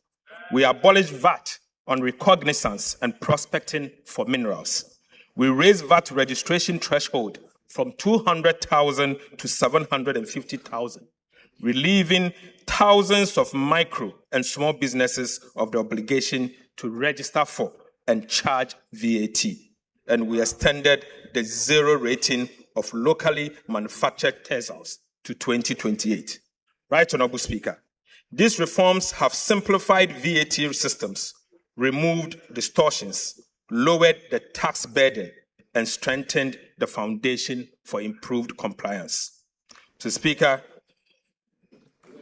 We abolished VAT on recognizance and prospecting for minerals. We raised VAT registration threshold from 200,000 to 750,000, relieving thousands of micro and small businesses of the obligation to register for and charge VAT. And we extended the zero rating of locally manufactured textiles to 2028. Right, Honorable Speaker, these reforms have simplified VAT systems, removed distortions, lowered the tax burden, and strengthened the foundation for improved compliance. Mr. Speaker,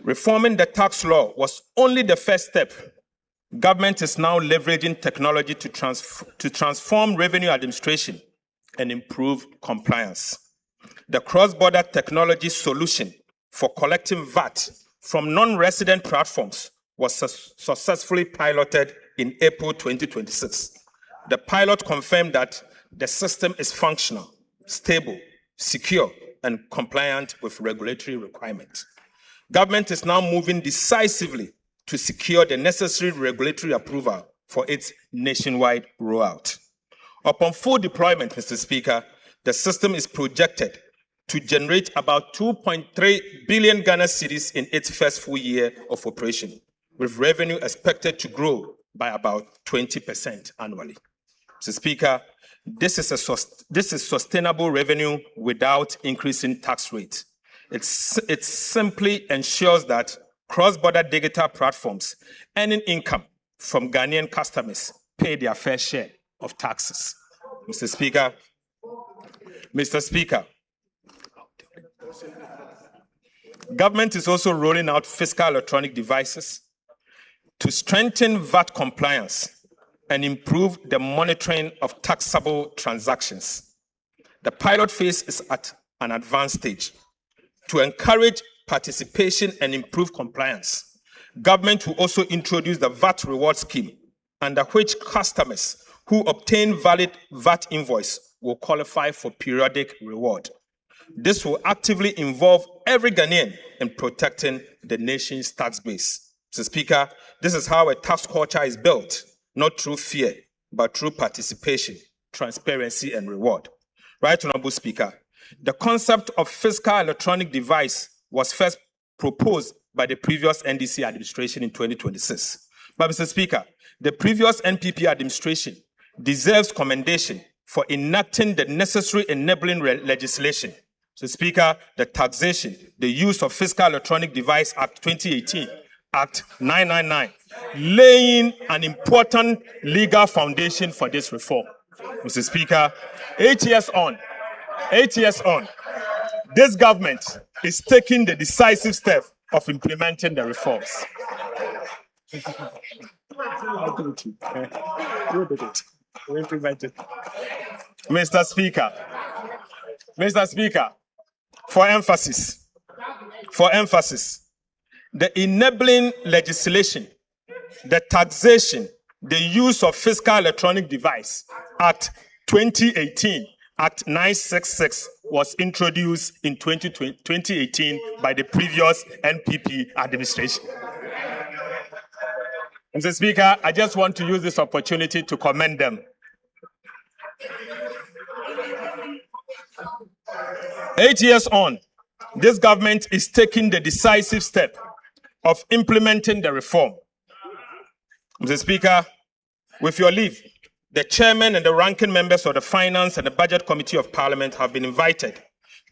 reforming the tax law was only the first step. Government is now leveraging technology to transform revenue administration and improve compliance. The cross-border technology solution for collecting VAT from non-resident platforms was successfully piloted in April 2026. The pilot confirmed that the system is functional, stable, secure, and compliant with regulatory requirements. Government is now moving decisively to secure the necessary regulatory approval for its nationwide rollout. Upon full deployment, Mr. Speaker, the system is projected to generate about 2.3 billion Ghana cedis in its first full year of operation, with revenue expected to grow by about 20% annually. Mr. Speaker, this is sustainable revenue without increasing tax rates. It simply ensures that cross-border digital platforms earning income from Ghanaian customers pay their fair share of taxes. Mr. Speaker, government is also rolling out fiscal electronic devices to strengthen VAT compliance and improve the monitoring of taxable transactions. The pilot phase is at an advanced stage. To encourage participation and improve compliance, government will also introduce the VAT reward scheme, under which customers who obtain valid VAT invoice will qualify for periodic reward. This will actively involve every Ghanaian in protecting the nation's tax base. Mr. Speaker, this is how a tax culture is built, not through fear, but through participation, transparency, and reward. Right, Honorable Speaker, the concept of fiscal electronic device was first proposed by the previous NDC administration in 2026. But, Mr. Speaker, the previous NPP administration deserves commendation for enacting the necessary enabling legislation. Mr. Speaker, the Taxation, the Use of Fiscal Electronic Device Act 2018, Act 999, laying an important legal foundation for this reform. Mr. Speaker, 8 years on, this government is taking the decisive step of implementing the reforms. Mr. Speaker, for emphasis, the enabling legislation, the Taxation, the Use of Fiscal Electronic Device Act 2018, Act 966, was introduced in 2018 by the previous NPP administration. Mr. Speaker, I just want to use this opportunity to commend them. 8 years on, this government is taking the decisive step of implementing the reform. Mr. Speaker, with your leave, the chairman and the ranking members of the Finance and the Budget Committee of Parliament have been invited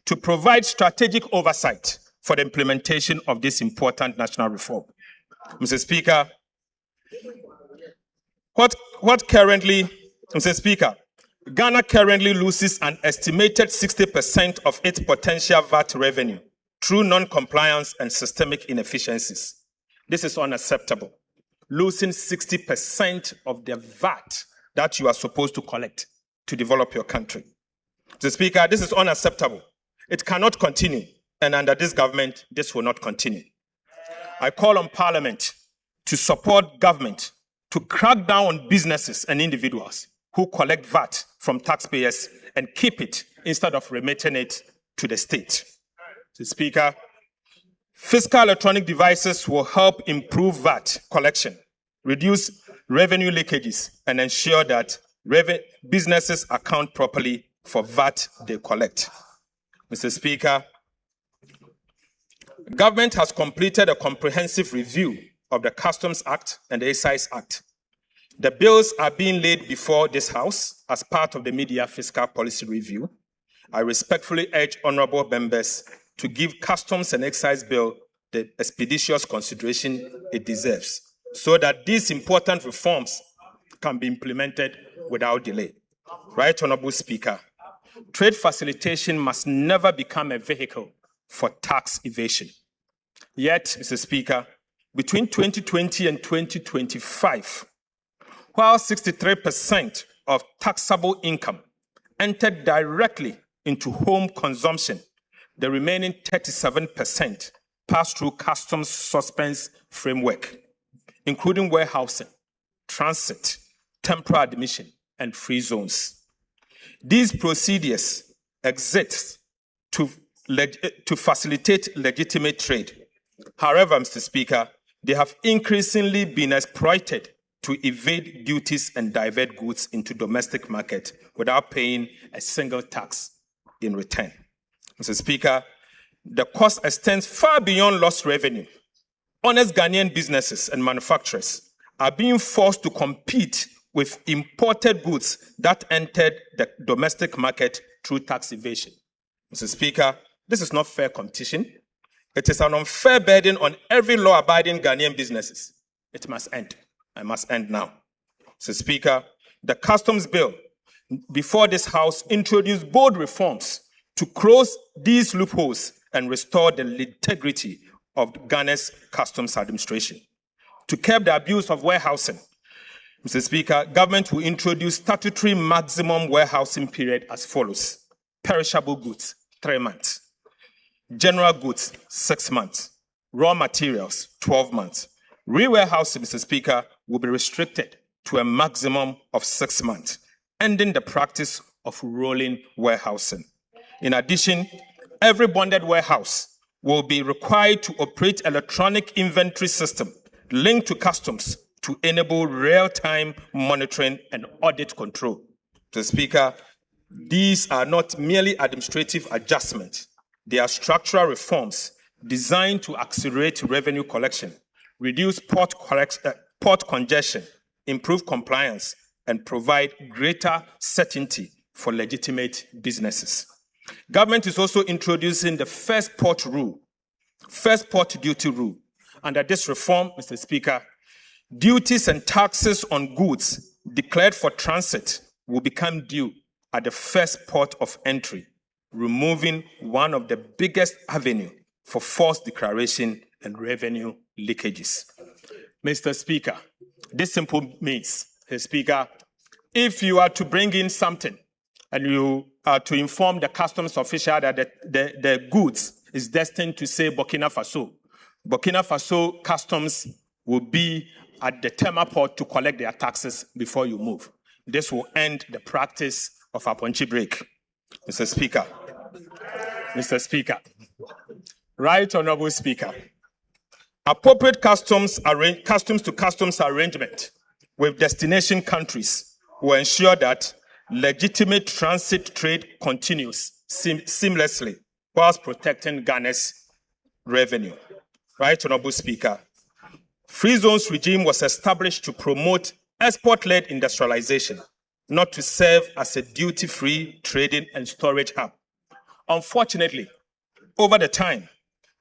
to provide strategic oversight for the implementation of this important national reform. Mr. Speaker, Mr. Speaker, Ghana currently loses an estimated 60% of its potential VAT revenue through non-compliance and systemic inefficiencies. This is unacceptable. Losing 60% of the VAT that you are supposed to collect to develop your country. Mr. Speaker, this is unacceptable. It cannot continue, and under this government, this will not continue. I call on Parliament to support government to crack down on businesses and individuals who collect VAT from taxpayers and keep it instead of remitting it to the state. Mr. Speaker, fiscal electronic devices will help improve VAT collection, reduce revenue leakages, and ensure that businesses account properly for VAT they collect. Mr. Speaker, government has completed a comprehensive review of the Customs Act and the Excise Act. The bills are being laid before this House as part of the mid-year fiscal policy review. I respectfully urge honorable members to give Customs and Excise Bill the expeditious consideration it deserves, so that these important reforms can be implemented without delay. Right, Honorable Speaker, trade facilitation must never become a vehicle for tax evasion. Yet, Mr. Speaker, between 2020 and 2025, while 63% of taxable income entered directly into home consumption, the remaining 37% passed through customs suspense framework. including warehousing, transit, temporary admission, and free zones. These procedures exist to facilitate legitimate trade. However, Mr. Speaker, they have increasingly been exploited to evade duties and divert goods into domestic market without paying a single tax in return. Mr. Speaker, the cost extends far beyond lost revenue. Honest Ghanaian businesses and manufacturers are being forced to compete with imported goods that entered the domestic market through tax evasion. Mr. Speaker, this is not fair competition. It is an unfair burden on every law-abiding Ghanaian businesses. It must end. It must end now. Mr. Speaker, the customs bill before this House introduced bold reforms to close these loopholes and restore the integrity of Ghana's customs administration. To curb the abuse of warehousing, Mr. Speaker, government will introduce statutory maximum warehousing period as follows. Perishable goods, 3 months. General goods, 6 months. Raw materials, 12 months. Re-warehousing, Mr. Speaker, will be restricted to a maximum of 6 months, ending the practice of rolling warehousing. In addition, every bonded warehouse will be required to operate electronic inventory system linked to customs to enable real-time monitoring and audit control. Mr. Speaker, these are not merely administrative adjustments. They are structural reforms designed to accelerate revenue collection, reduce port congestion, improve compliance, and provide greater certainty for legitimate businesses. Government is also introducing the first port duty rule. Under this reform, Mr. Speaker, duties and taxes on goods declared for transit will become due at the first port of entry, removing one of the biggest avenues for false declaration and revenue leakages. Mr. Speaker, this simply means, Mr. Speaker, if you are to bring in something and you are to inform the customs official that the goods is destined to say Burkina Faso customs will be at the Tema port to collect their taxes before you move. This will end the practice of a punchy break. Mr. Speaker, Right Honorable Speaker, appropriate customs to customs arrangement with destination countries will ensure that legitimate transit trade continues seamlessly whilst protecting Ghana's revenue. Right Honorable Speaker, Free Zones regime was established to promote export-led industrialization, not to serve as a duty-free trading and storage hub. Unfortunately, over the time,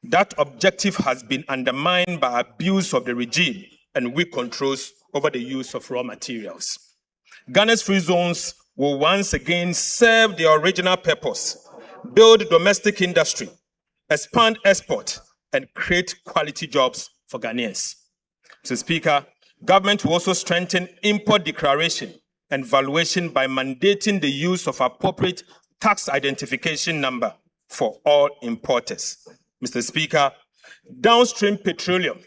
that objective has been undermined by abuse of the regime and weak controls over the use of raw materials. Ghana's free zones will once again serve their original purpose, build domestic industry, expand export, and create quality jobs for Ghanaians. Mr. Speaker, government will also strengthen import declaration and valuation by mandating the use of appropriate tax identification number for all importers. Mr. Speaker, downstream petroleum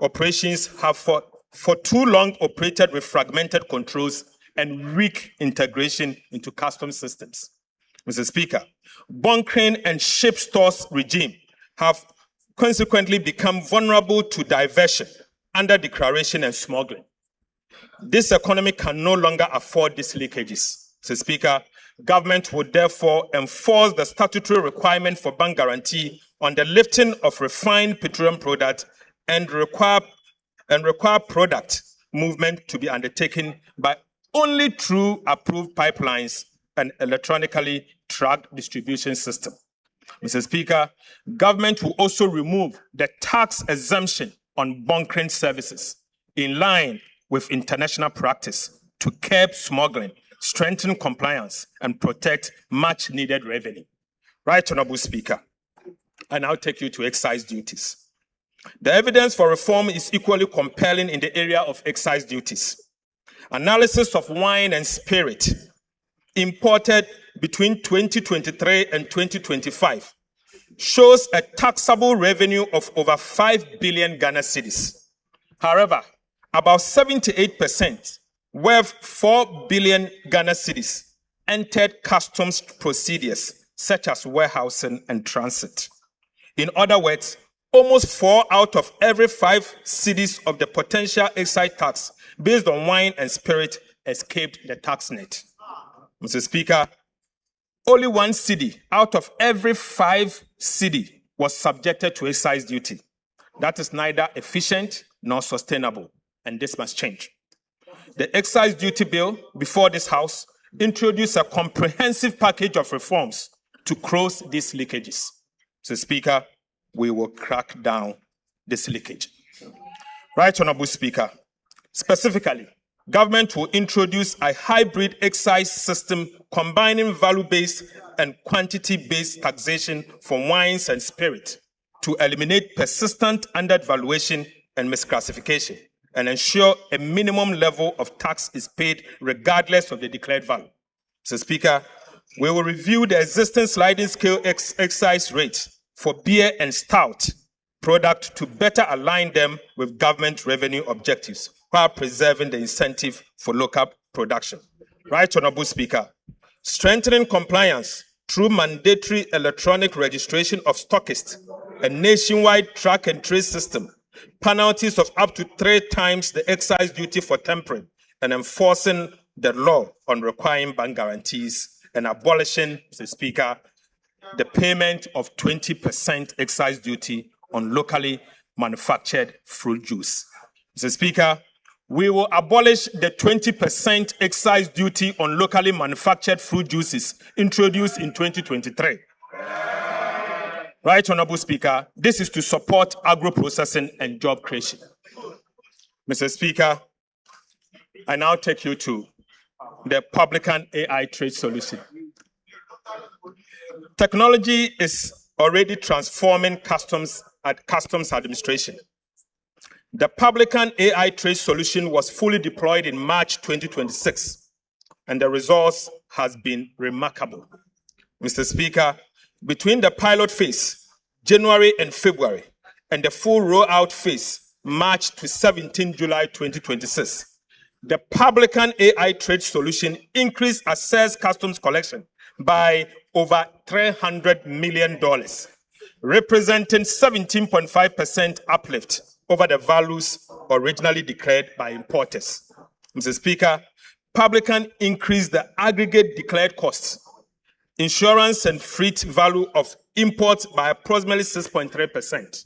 operations have for too long operated with fragmented controls and weak integration into customs systems. Mr. Speaker, bunkering and ship stores regime have consequently become vulnerable to diversion, under declaration and smuggling. This economy can no longer afford these leakages. Mr. Speaker, government would therefore enforce the statutory requirement for bank guarantee on the lifting of refined petroleum products and require product movement to be undertaken by only through approved pipelines and electronically tracked distribution system. Mr. Speaker, government will also remove the tax exemption on bunkering services in line with international practice to curb smuggling, strengthen compliance, and protect much needed revenue. Right Honorable Speaker, I now take you to excise duties. The evidence for reform is equally compelling in the area of excise duties. Analysis of wine and spirit imported between 2023 and 2025 shows a taxable revenue of over 5 billion Ghana cedis. However, about 78%, worth 4 billion Ghana cedis, entered customs procedures such as warehousing and transit. In other words, almost 4 out of every 5 cedis of the potential excise tax based on wine and spirit escaped the tax net. Mr. Speaker, only 1 cedi out of every 5 cedi was subjected to excise duty. That is neither efficient nor sustainable, and this must change. The excise duty bill before this House introduced a comprehensive package of reforms to close these leakages. So, Speaker, we will crack down this leakage. Right Honorable Speaker, specifically, government will introduce a hybrid excise system combining value-based and quantity-based taxation for wines and spirit to eliminate persistent undervaluation and misclassification and ensure a minimum level of tax is paid regardless of the declared value. Mr. Speaker, we will review the existing sliding scale excise rate for beer and stout product to better align them with government revenue objectives while preserving the incentive for local production. Right Honorable Speaker, strengthening compliance through mandatory electronic registration of stockists, a nationwide track and trace system, penalties of up to 3 times the excise duty for tampering, and enforcing the law on requiring bank guarantees, and abolishing, Mr. Speaker, the payment of 20% excise duty on locally manufactured fruit juice. Mr. Speaker, we will abolish the 20% excise duty on locally manufactured fruit juices introduced in 2023. Right Honorable Speaker, this is to support agro-processing and job creation. Mr. Speaker, I now take you to the Publican AI trade solution. Technology is already transforming customs administration. The Publican AI trade solution was fully deployed in March 2026, and the results has been remarkable. Mr. Speaker, between the pilot phase, January and February, and the full rollout phase, March to 17 July 2026, the Publican AI trade solution increased assessed customs collection by over $300 million, representing 17.5% uplift over the values originally declared by importers. Mr. Speaker, Publican increased the aggregate declared costs, insurance and freight value of imports by approximately 6.3%,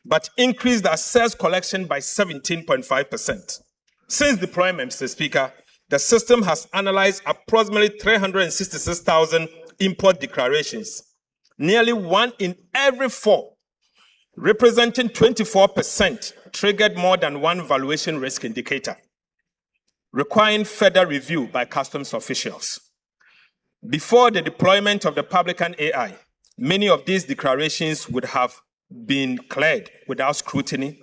but increased the assessed collection by 17.5%. Since deployment, Mr. Speaker, the system has analyzed approximately 366,000 import declarations, nearly 1 in every 4, representing 24%, triggered more than 1 valuation risk indicator, requiring further review by customs officials. Before the deployment of the Publican AI, many of these declarations would have been cleared without scrutiny,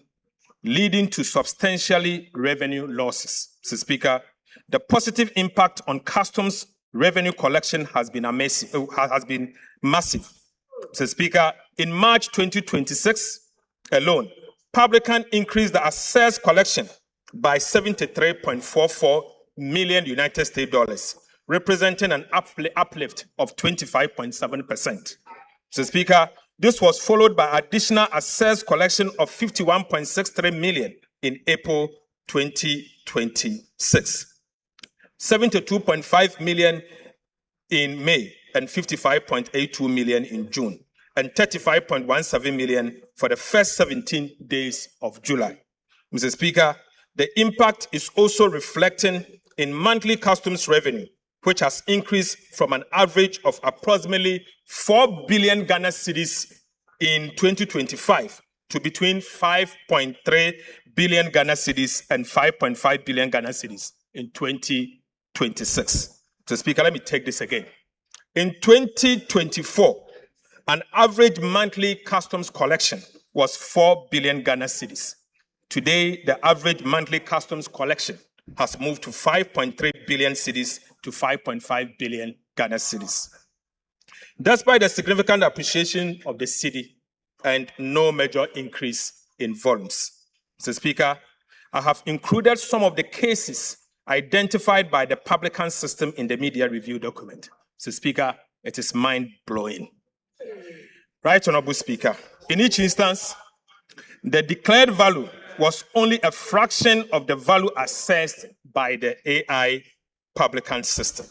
leading to substantially revenue losses. Mr. Speaker, the positive impact on customs revenue collection has been massive. Mr. Speaker, in March 2026 alone, Publican increased the assessed collection by 73.44 million United States dollars, representing an uplift of 25.7%. Mr. Speaker, this was followed by additional assessed collection of 51.63 million in April 2026, 72.5 million in May, and 55.82 million in June, and 35.17 million for the first 17 days of July. Mr. Speaker, the impact is also reflecting in monthly customs revenue, which has increased from an average of approximately 4 billion Ghana cedis in 2025 to between 5.3 billion Ghana cedis and 5.5 billion Ghana cedis in 2026. So, Speaker, let me take this again. In 2024, an average monthly customs collection was 4 billion Ghana cedis. Today, the average monthly customs collection has moved to 5.3 billion cedis to 5.5 billion Ghana cedis. Despite the significant appreciation of the cedi and no major increase in volumes, Mr. Speaker, I have included some of the cases identified by the publican system in the media review document. Mr. Speaker, it is mind-blowing. Right, Honorable Speaker, in each instance, the declared value was only a fraction of the value assessed by the AI publican system.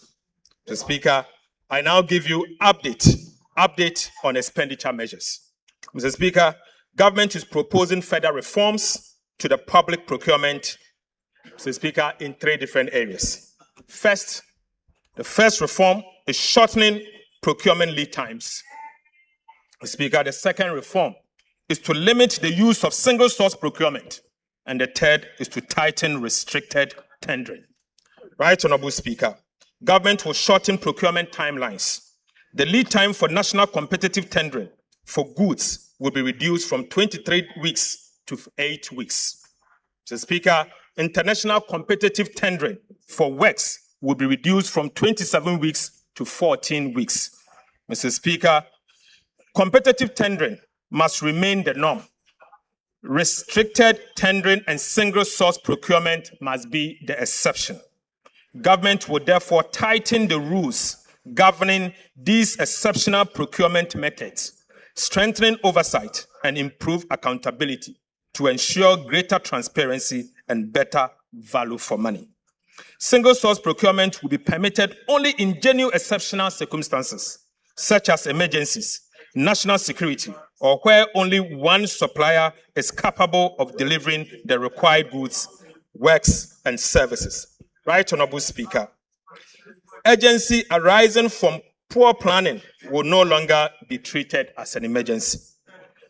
Mr. Speaker, I now give you update on expenditure measures. Mr. Speaker, government is proposing further reforms to the public procurement, Mr. Speaker, in 3 different areas. First, the first reform is shortening procurement lead times. Mr. Speaker, the second reform is to limit the use of single source procurement. And the third is to tighten restricted tendering. Right, Honorable Speaker, government will shorten procurement timelines. The lead time for national competitive tendering for goods will be reduced from 23 weeks to 8 weeks. Mr. Speaker, international competitive tendering for works will be reduced from 27 weeks to 14 weeks. Mr. Speaker, competitive tendering must remain the norm. Restricted tendering and single source procurement must be the exception. Government will therefore tighten the rules governing these exceptional procurement methods, strengthening oversight and improve accountability to ensure greater transparency and better value for money. Single source procurement will be permitted only in genuine exceptional circumstances, such as emergencies, national security, or where only one supplier is capable of delivering the required goods, works, and services. Right, Honorable Speaker. Urgency arising from poor planning will no longer be treated as an emergency.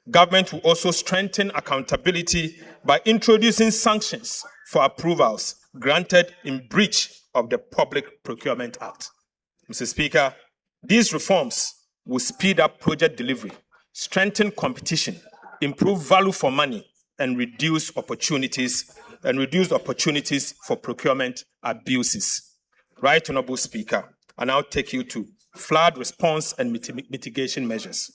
Government will also strengthen accountability by introducing sanctions for approvals granted in breach of the Public Procurement Act. Mr. Speaker, these reforms will speed up project delivery, strengthen competition, improve value for money, and reduce opportunities for procurement abuses. Right, Honorable Speaker, I now take you to flood response and mitigation measures.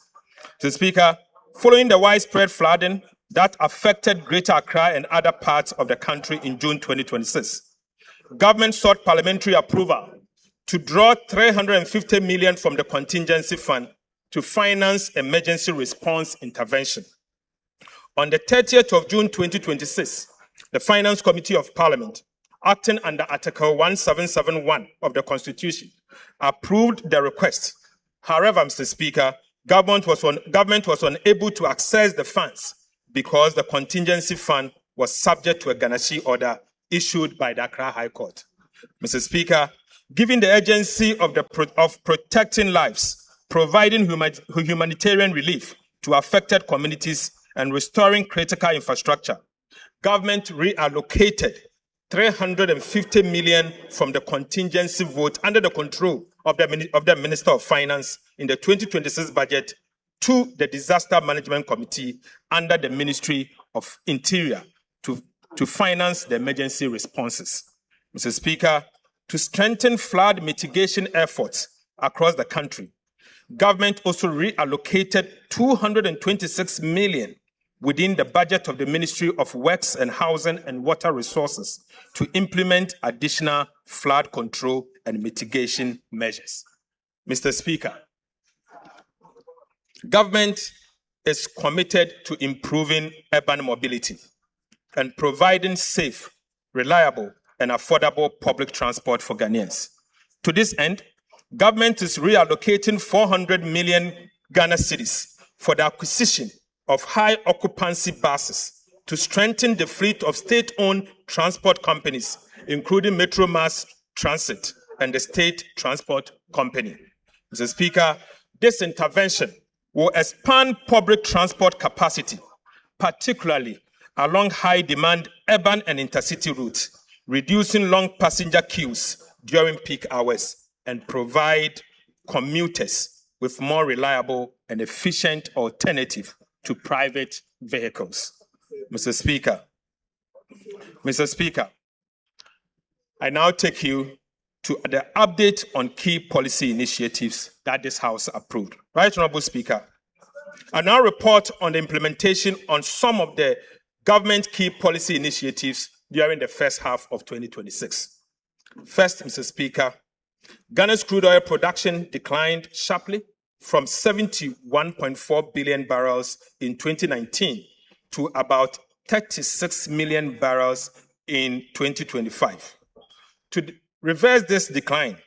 Mr. Speaker, following the widespread flooding that affected Greater Accra and other parts of the country in June 2026, government sought parliamentary approval to draw 350 million from the contingency fund to finance emergency response intervention. On the 30th of June 2026, the Finance Committee of Parliament, acting under Article 1771 of the Constitution, approved the request. However, Mr. Speaker, government was unable to access the funds because the contingency fund was subject to a garnishee order issued by the Accra High Court. Mr. Speaker, given the urgency of protecting lives, providing humanitarian relief to affected communities, and restoring critical infrastructure, government reallocated 350 million from the contingency vote under the control of the Minister of Finance in the 2026 budget to the Disaster Management Committee under the Ministry of Interior to finance the emergency responses. Mr. Speaker, to strengthen flood mitigation efforts across the country, government also reallocated 226 million within the budget of the Ministry of Works and Housing and Water Resources to implement additional flood control and mitigation measures. Mr. Speaker, government is committed to improving urban mobility and providing safe, reliable, and affordable public transport for Ghanaians. To this end, government is reallocating 400 million Ghana cedis for the acquisition of high occupancy buses to strengthen the fleet of state-owned transport companies, including Metro Mass Transit and the State Transport Company. Mr. Speaker, this intervention will expand public transport capacity, particularly along high-demand urban and intercity routes, reducing long passenger queues during peak hours, and provide commuters with more reliable and efficient alternative to private vehicles. Mr. Speaker, I now take you to the update on key policy initiatives that this House approved. Right, Honorable Speaker, I now report on the implementation on some of the government key policy initiatives during the first half of 2026. First, Mr. Speaker, Ghana's crude oil production declined sharply from 71.4 billion barrels in 2019 to about 36 million barrels in 2025. To reverse this decline,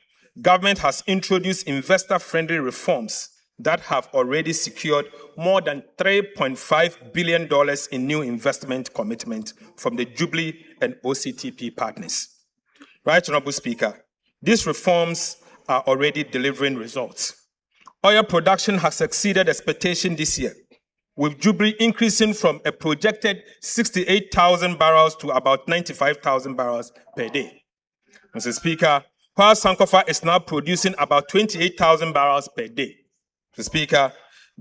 government has introduced investor-friendly reforms that have already secured more than $3.5 billion in new investment commitment from the Jubilee and OCTP partners. Right, Honorable Speaker, these reforms are already delivering results. Oil production has exceeded expectation this year, with Jubilee increasing from a projected 68,000 barrels to about 95,000 barrels per day. Mr. Speaker, while Sankofa is now producing about 28,000 barrels per day. Mr. Speaker,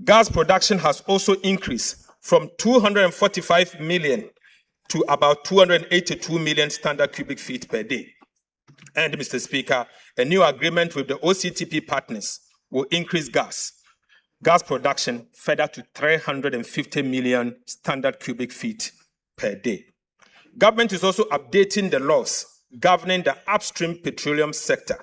gas production has also increased from 245 million to about 282 million standard cubic feet per day. And, Mr. Speaker, a new agreement with the OCTP partners will increase gas production further to 350 million standard cubic feet per day. Government is also updating the laws governing the upstream petroleum sector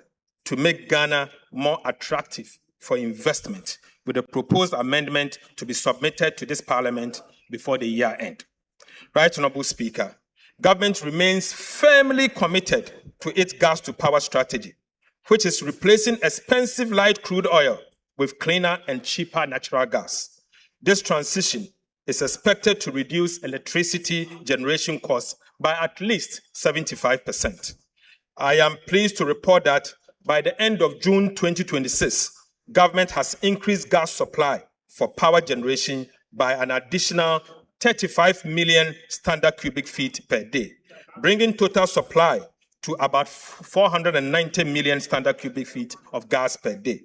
to make Ghana more attractive for investment, with a proposed amendment to be submitted to this Parliament before the year end. Right, Honorable Speaker, government remains firmly committed to its gas-to-power strategy, which is replacing expensive light crude oil with cleaner and cheaper natural gas. This transition is expected to reduce electricity generation costs by at least 75%. I am pleased to report that by the end of June 2026, government has increased gas supply for power generation by an additional 35 million standard cubic feet per day, bringing total supply to about 490 million standard cubic feet of gas per day.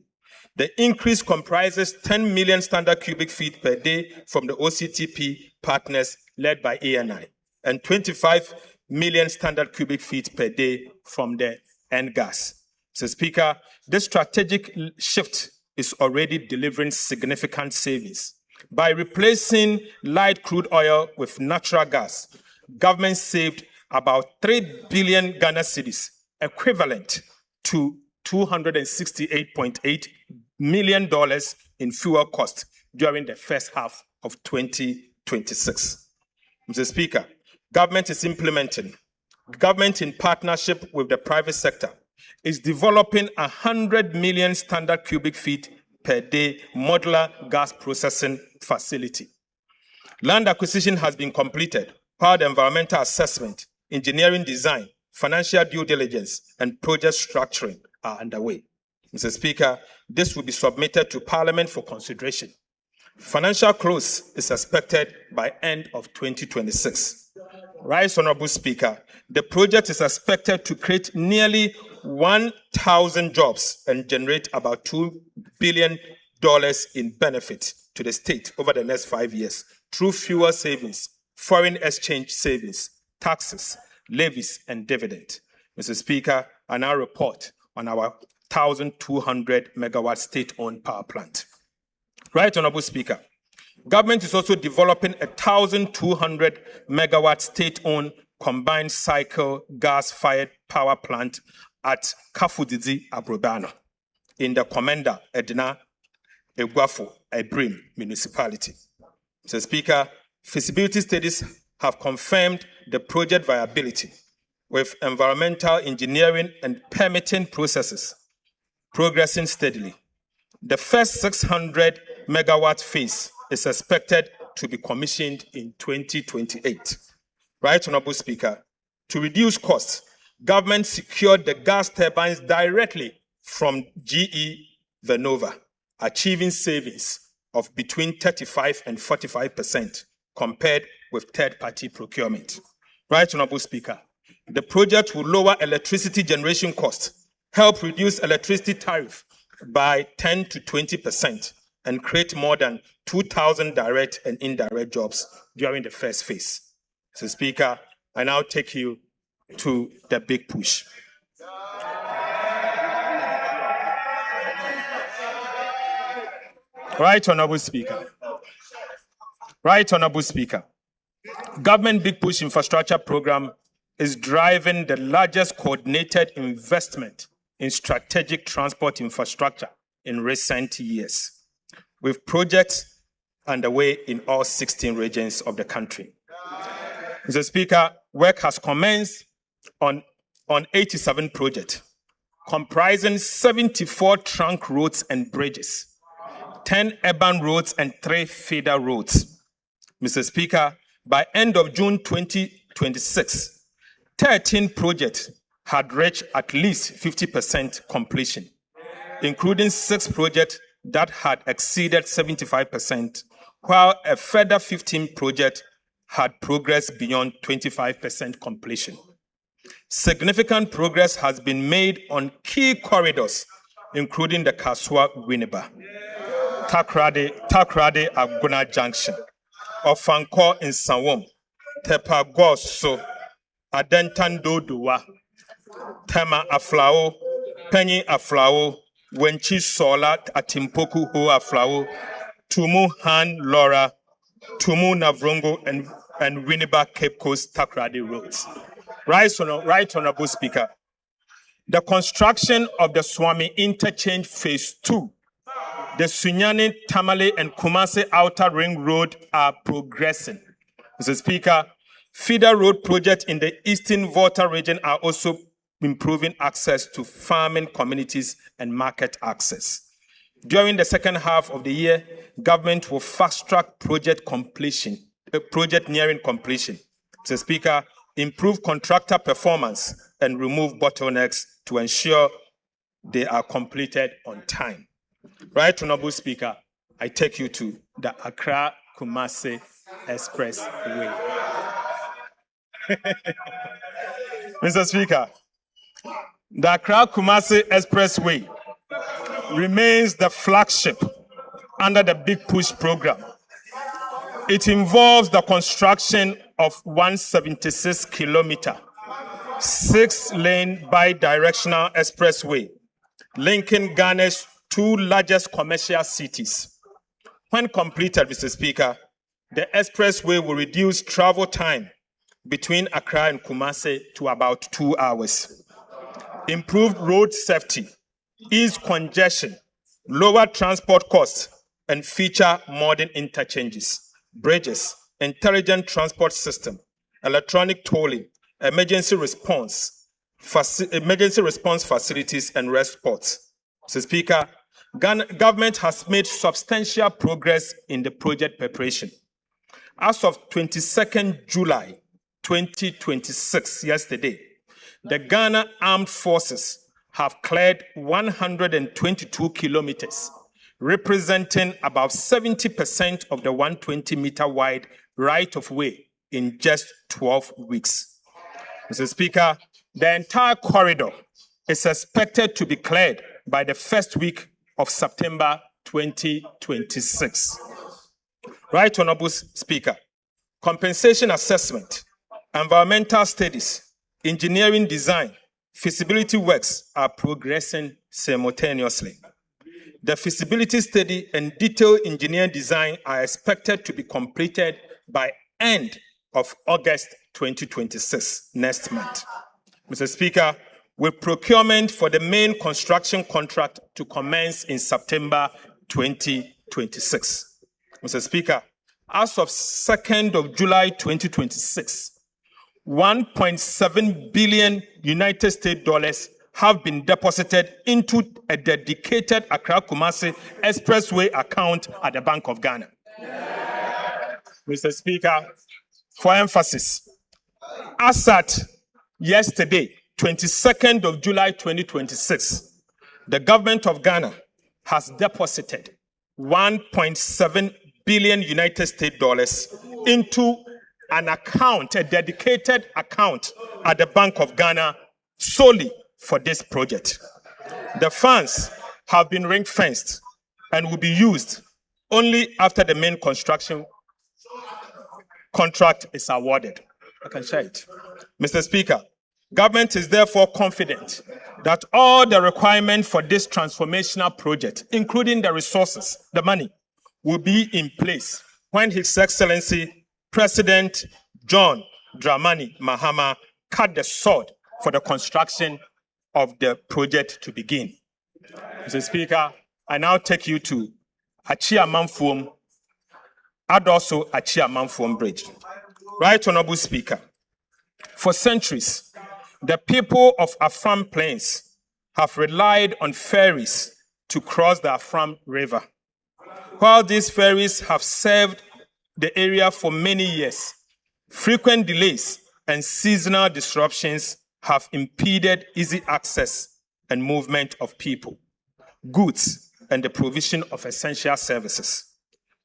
The increase comprises 10 million standard cubic feet per day from the OCTP partners led by ANI and 25 million standard cubic feet per day from the NGAS. Mr. Speaker, this strategic shift is already delivering significant savings. By replacing light crude oil with natural gas, government saved about 3 billion Ghana cedis, equivalent to $268.8 million in fuel cost during the first half of 2026. Mr. Speaker, government in partnership with the private sector, is developing 100 million standard cubic feet per day modular gas processing facility. Land acquisition has been completed, while the environmental assessment, engineering design, financial due diligence, and project structuring are underway. Mr. Speaker, this will be submitted to Parliament for consideration. Financial close is expected by end of 2026. Right, Honorable Speaker, the project is expected to create nearly 1,000 jobs and generate about $2 billion in benefit to the state over the next 5 years through fuel savings, foreign exchange savings, taxes, levies, and dividend. Mr. Speaker, I now report on our 1,200 megawatt state-owned power plant. Right, Honorable Speaker, government is also developing a 1,200 megawatt state-owned combined cycle gas-fired power plant at Kafudidi Abrobano in the Commander Edna Egwafo Ebrim municipality. Mr. Speaker, feasibility studies have confirmed the project viability with environmental engineering and permitting processes progressing steadily. The first 600 megawatt phase is expected to be commissioned in 2028. Right, Honorable Speaker, to reduce costs, government secured the gas turbines directly from GE Vernova, achieving savings of between 35 and 45% compared with third-party procurement. Right, Honorable Speaker, the project will lower electricity generation costs, help reduce electricity tariff by 10 to 20%, and create more than 2,000 direct and indirect jobs during the first phase. Mr. Speaker, I now take you to the big push. Right, Honorable Speaker. Right, Honorable Speaker. Government Big Push Infrastructure Program is driving the largest coordinated investment in strategic transport infrastructure in recent years, with projects underway in all 16 regions of the country. Mr. Speaker, work has commenced on 87 projects, comprising 74 trunk roads and bridges, 10 urban roads and 3 feeder roads. Mr. Speaker, by end of June 2026, 13 projects had reached at least 50% completion, including 6 projects that had exceeded 75%, while a further 15 projects had progressed beyond 25% completion. Significant progress has been made on key corridors, including the Kaswa-Winneba, Takrade-Aguna Junction, Ofanko in Sawom, Tepa-Goso, Adentan-Dodowa, Tema Aflao, Penny Aflao, Wenchi Sola Atimpoku Ho Aflao, Tumu Han Laura, Tumu Navrongo, and Winneba Cape Coast Takrade roads. Right, Honorable Speaker. The construction of the Swami Interchange Phase 2, the Sunyani, Tamale, and Kumasi Outer Ring Road are progressing. Mr. Speaker, feeder road projects in the Eastern Volta region are also improving access to farming communities and market access. During the second half of the year, government will fast-track project nearing completion. Mr. Speaker, improve contractor performance and remove bottlenecks to ensure they are completed on time. Right, Honorable Speaker, I take you to the Accra-Kumasi Expressway. Mr. Speaker, the Accra-Kumasi Expressway remains the flagship under the Big Push program. It involves the construction of 176-kilometer, 6-lane bi-directional expressway linking Ghana's 2 largest commercial cities. When completed, Mr. Speaker, the expressway will reduce travel time between Accra and Kumasi to about 2 hours, improve road safety, ease congestion, lower transport costs, and feature modern interchanges, bridges, intelligent transport system, electronic tolling, emergency response facilities, and rest spots. Mr. Speaker, government has made substantial progress in the project preparation. As of 22nd July 2026, yesterday, the Ghana Armed Forces have cleared 122 kilometers, representing about 70% of the 120-meter wide right-of-way in just 12 weeks. Mr. Speaker, the entire corridor is expected to be cleared by the first week of September 2026. Right, Honorable Speaker, compensation assessment, environmental studies, engineering design, feasibility works are progressing simultaneously. The feasibility study and detailed engineering design are expected to be completed by end of August 2026, next month. Mr. Speaker, with procurement for the main construction contract to commence in September 2026. Mr. Speaker, as of 2nd of July 2026, 1.7 billion United States dollars have been deposited into a dedicated Accra-Kumasi Expressway account at the Bank of Ghana. Mr. Speaker, for emphasis, as at yesterday, 22nd of July 2026, the government of Ghana has deposited 1.7 billion United States dollars into an account, a dedicated account at the Bank of Ghana solely for this project. The funds have been ring-fenced and will be used only after the main construction contract is awarded. I can share it. Mr. Speaker, government is therefore confident that all the requirements for this transformational project, including the resources, the money, will be in place when His Excellency President John Dramani Mahama cut the sword for the construction of the project to begin. Mr. Speaker, I now take you to Achi-Amanfoum, Adoso Achi-Amanfoum Bridge. Right Honorable Speaker, for centuries, the people of Afram Plains have relied on ferries to cross the Afram River. While these ferries have served the area for many years, frequent delays and seasonal disruptions have impeded easy access and movement of people, goods, and the provision of essential services.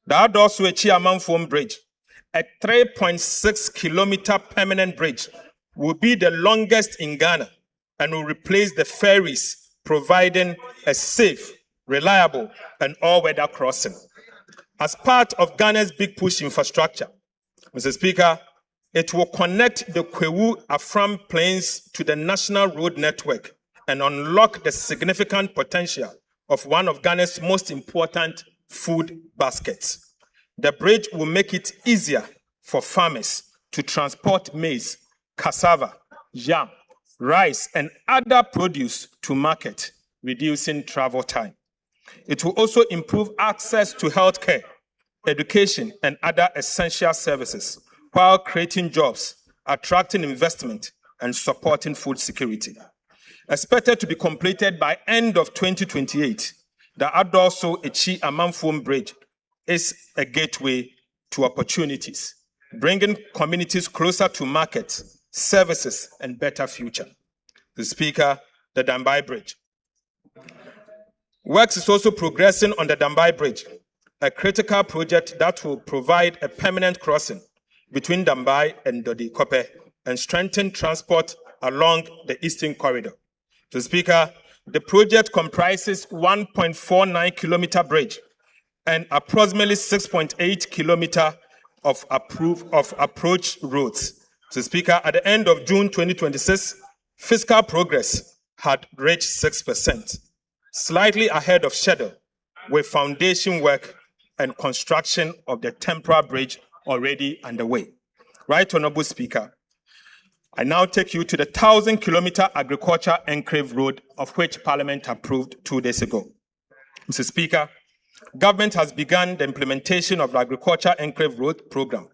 The Adoso Achi-Amanfoum Bridge, a 3.6-kilometer permanent bridge, will be the longest in Ghana and will replace the ferries, providing a safe, reliable, and all-weather crossing. As part of Ghana's big push infrastructure, Mr. Speaker, it will connect the Kwewu-Afram Plains to the national road network and unlock the significant potential of one of Ghana's most important food baskets. The bridge will make it easier for farmers to transport maize, cassava, yam, rice, and other produce to market, reducing travel time. It will also improve access to healthcare, education, and other essential services, while creating jobs, attracting investment, and supporting food security. Expected to be completed by end of 2028, the Adoso Achi-Amanfoum Bridge is a gateway to opportunities, bringing communities closer to markets, services, and better future. The Speaker, the Dambai Bridge. Works is also progressing on the Dambai Bridge, a critical project that will provide a permanent crossing between Dambai and Dodi-Kope and strengthen transport along the Eastern Corridor. The Speaker, the project comprises 1.49-kilometer bridge and approximately 6.8 kilometer of approach roads. The Speaker, at the end of June 2026, fiscal progress had reached 6%, slightly ahead of schedule, with foundation work and construction of the temporary bridge already underway. Right Honorable Speaker, I now take you to the 1,000-kilometer agriculture enclave road, of which Parliament approved 2 days ago. Mr. Speaker, government has begun the implementation of the agriculture enclave road program.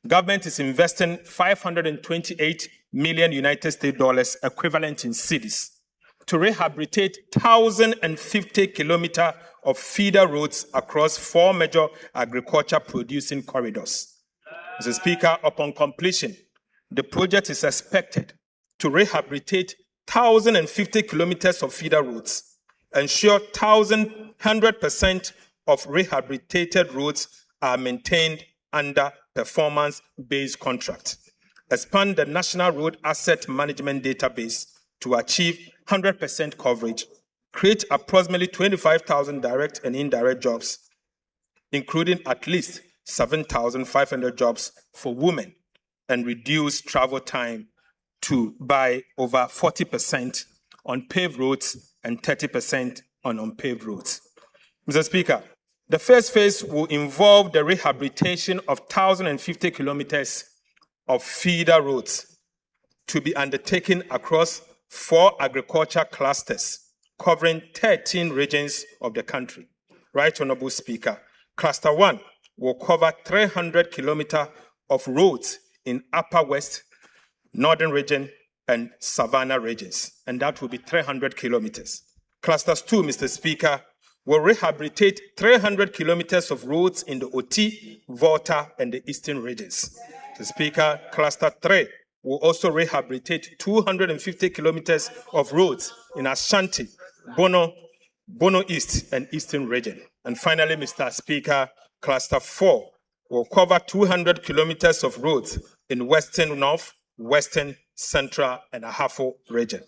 Government is investing $528 million United States dollars, equivalent in cedis, to rehabilitate 1,050 kilometers of feeder roads across 4 major agriculture producing corridors. Mr. Speaker, upon completion, the project is expected to rehabilitate 1,050 kilometers of feeder roads, ensure 100% of rehabilitated roads are maintained under performance-based contract, expand the National Road Asset Management Database to achieve 100% coverage, create approximately 25,000 direct and indirect jobs, including at least 7,500 jobs for women, and reduce travel time by over 40% on paved roads and 30% on unpaved roads. Mr. Speaker, the first phase will involve the rehabilitation of 1,050 kilometers of feeder roads to be undertaken across 4 agriculture clusters, covering 13 regions of the country. Right Honorable Speaker, Cluster 1 will cover 300 kilometers of roads in Upper West, Northern Region, and Savannah regions, and that will be 300 kilometers. Clusters 2, Mr. Speaker, will rehabilitate 300 kilometers of roads in the Oti, Volta, and the Eastern regions. Mr. Speaker, Cluster 3 will also rehabilitate 250 kilometers of roads in Ashanti, Bono East, and Eastern region. And finally, Mr. Speaker, Cluster 4 will cover 200 kilometers of roads in Western North, Western, Central, and Ahafo region.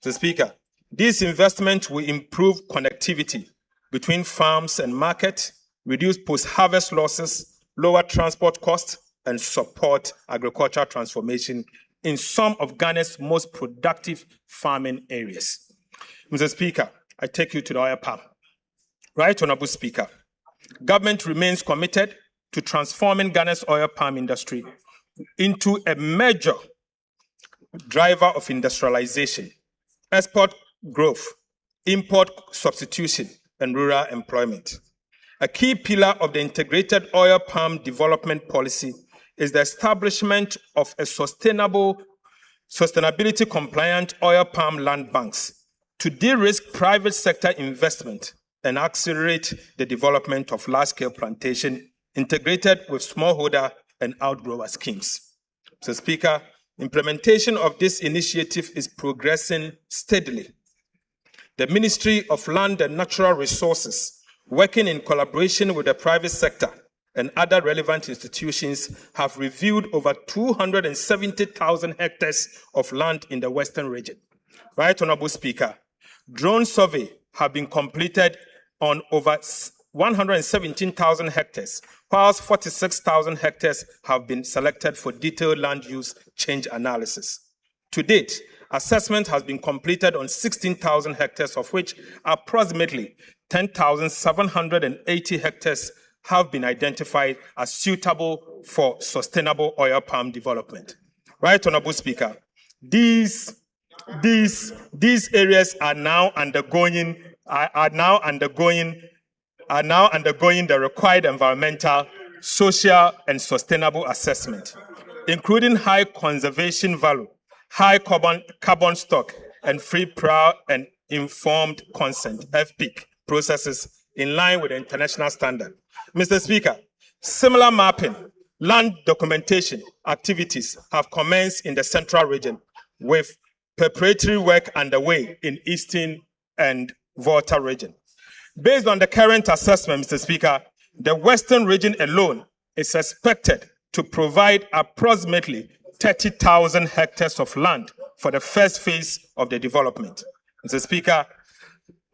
Mr. Speaker, this investment will improve connectivity between farms and market, reduce post-harvest losses, lower transport costs, and support agricultural transformation in some of Ghana's most productive farming areas. Mr. Speaker, I take you to the oil palm. Right Honorable Speaker, government remains committed to transforming Ghana's oil palm industry into a major driver of industrialization, export growth, import substitution, and rural employment. A key pillar of the integrated oil palm development policy is the establishment of a sustainability-compliant oil palm land banks to de-risk private sector investment and accelerate the development of large-scale plantation integrated with smallholder and outgrower schemes. Mr. Speaker, implementation of this initiative is progressing steadily. The Ministry of Land and Natural Resources, working in collaboration with the private sector and other relevant institutions, have reviewed over 270,000 hectares of land in the Western region. Right, Honorable Speaker, drone survey have been completed on over 117,000 hectares, whilst 46,000 hectares have been selected for detailed land use change analysis. To date, assessment has been completed on 16,000 hectares, of which approximately 10,780 hectares have been identified as suitable for sustainable oil palm development. Right, Honorable Speaker, these areas are now undergoing the required environmental, social, and sustainable assessment, including high conservation value, high carbon stock, and free, prior, and informed consent (FPIC) processes in line with the international standard. Mr. Speaker, similar mapping, land documentation activities have commenced in the Central region, with preparatory work underway in Eastern and Volta region. Based on the current assessment, Mr. Speaker, the Western region alone is expected to provide approximately 30,000 hectares of land for the first phase of the development. Mr. Speaker,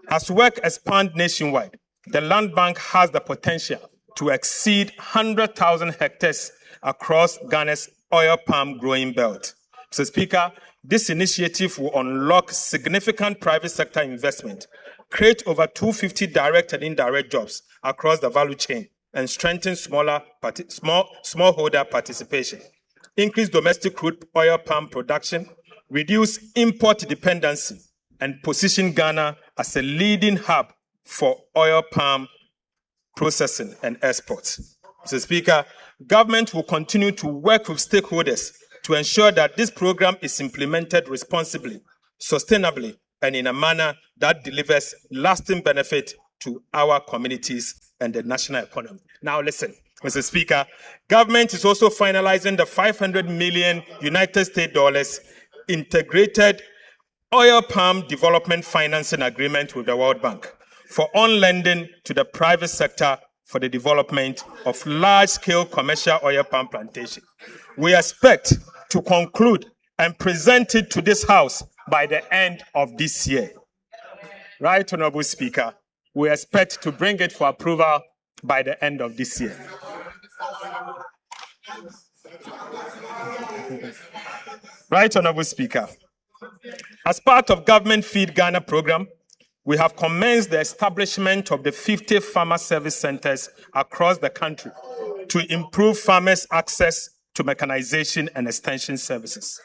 as work expands nationwide, the land bank has the potential to exceed 100,000 hectares across Ghana's oil palm growing belt. Mr. Speaker, this initiative will unlock significant private sector investment, create over 250 direct and indirect jobs across the value chain, and strengthen smallholder participation, increase domestic crude oil palm production, reduce import dependency, and position Ghana as a leading hub for oil palm processing and exports. Mr. Speaker, government will continue to work with stakeholders to ensure that this program is implemented responsibly, sustainably, and in a manner that delivers lasting benefit to our communities and the national economy. Now listen, Mr. Speaker, government is also finalizing the $500 million United States dollars integrated oil palm development financing agreement with the World Bank for on-lending to the private sector for the development of large-scale commercial oil palm plantation. We expect to conclude and present it to this House by the end of this year. Right, Honorable Speaker, we expect to bring it for approval by the end of this year. Right, Honorable Speaker, as part of Government Feed Ghana program, we have commenced the establishment of the 50 farmer service centers across the country to improve farmers' access to mechanization and extension services.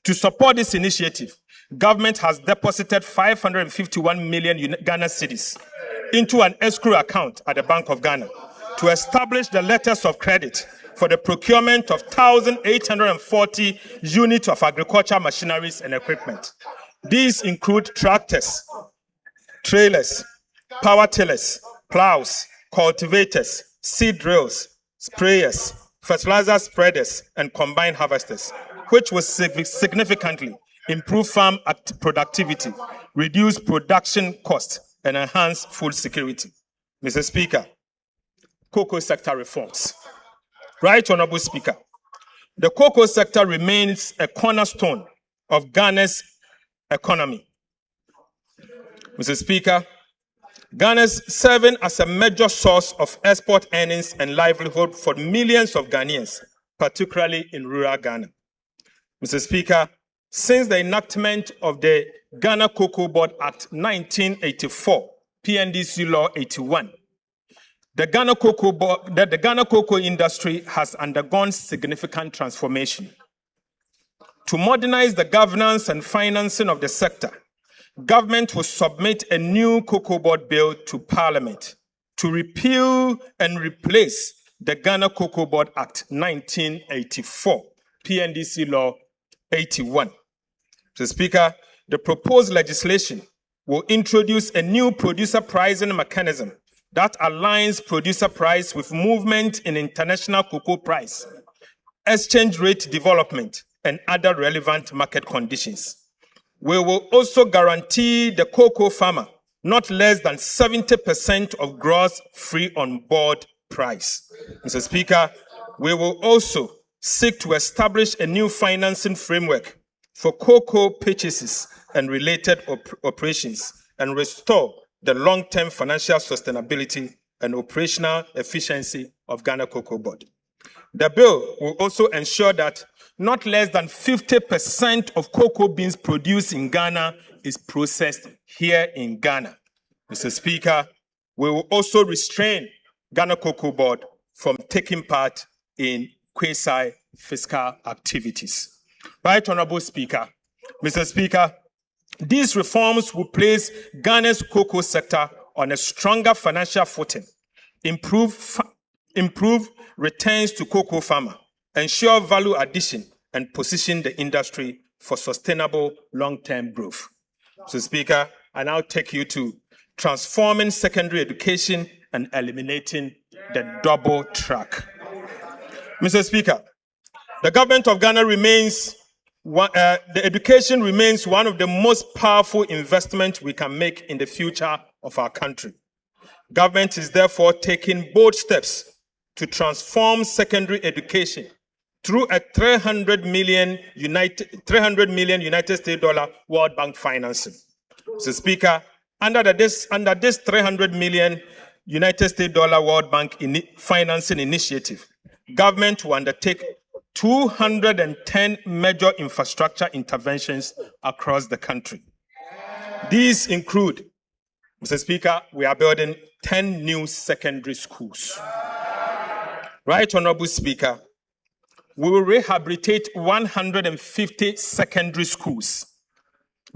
To support this initiative, government has deposited 551 million Ghana cedis into an escrow account at the Bank of Ghana to establish the letters of credit for the procurement of 1,840 units of agricultural machineries and equipment. These include tractors, trailers, power tillers, plows, cultivators, seed drills, sprayers, fertilizer spreaders, and combine harvesters, which will significantly improve farm productivity, reduce production costs, and enhance food security. Mr. Speaker, cocoa sector reforms. Right, Honorable Speaker, the cocoa sector remains a cornerstone of Ghana's economy. Mr. Speaker, Ghana is serving as a major source of export earnings and livelihood for millions of Ghanaians, particularly in rural Ghana. Mr. Speaker, since the enactment of the Ghana Cocoa Board Act 1984, PNDC Law 81, the Ghana cocoa industry has undergone significant transformation. To modernize the governance and financing of the sector, government will submit a new Cocoa Board bill to Parliament to repeal and replace the Ghana Cocoa Board Act 1984, PNDC Law 81. Mr. Speaker, the proposed legislation will introduce a new producer pricing mechanism that aligns producer price with movement in international cocoa price, exchange rate development, and other relevant market conditions. We will also guarantee the cocoa farmer not less than 70% of gross free on board price. Mr. Speaker, we will also seek to establish a new financing framework for cocoa purchases and related operations and restore the long-term financial sustainability and operational efficiency of Ghana Cocoa Board. The bill will also ensure that not less than 50% of cocoa beans produced in Ghana is processed here in Ghana. Mr. Speaker, we will also restrain Ghana Cocoa Board from taking part in quasi-fiscal activities. Right Honorable Speaker, Mr. Speaker, these reforms will place Ghana's cocoa sector on a stronger financial footing, improve returns to cocoa farmer, ensure value addition, and position the industry for sustainable long-term growth. Mr. Speaker, I now take you to transforming secondary education and eliminating the double track. Mr. Speaker, the government of Ghana the education remains one of the most powerful investments we can make in the future of our country. Government is therefore taking bold steps to transform secondary education through a $300 million United States dollar World Bank financing. Mr. Speaker, under this $300 million United States dollar World Bank financing initiative, government will undertake 210 major infrastructure interventions across the country. These include, Mr. Speaker, we are building 10 new secondary schools. Right Honorable Speaker, we will rehabilitate 150 secondary schools.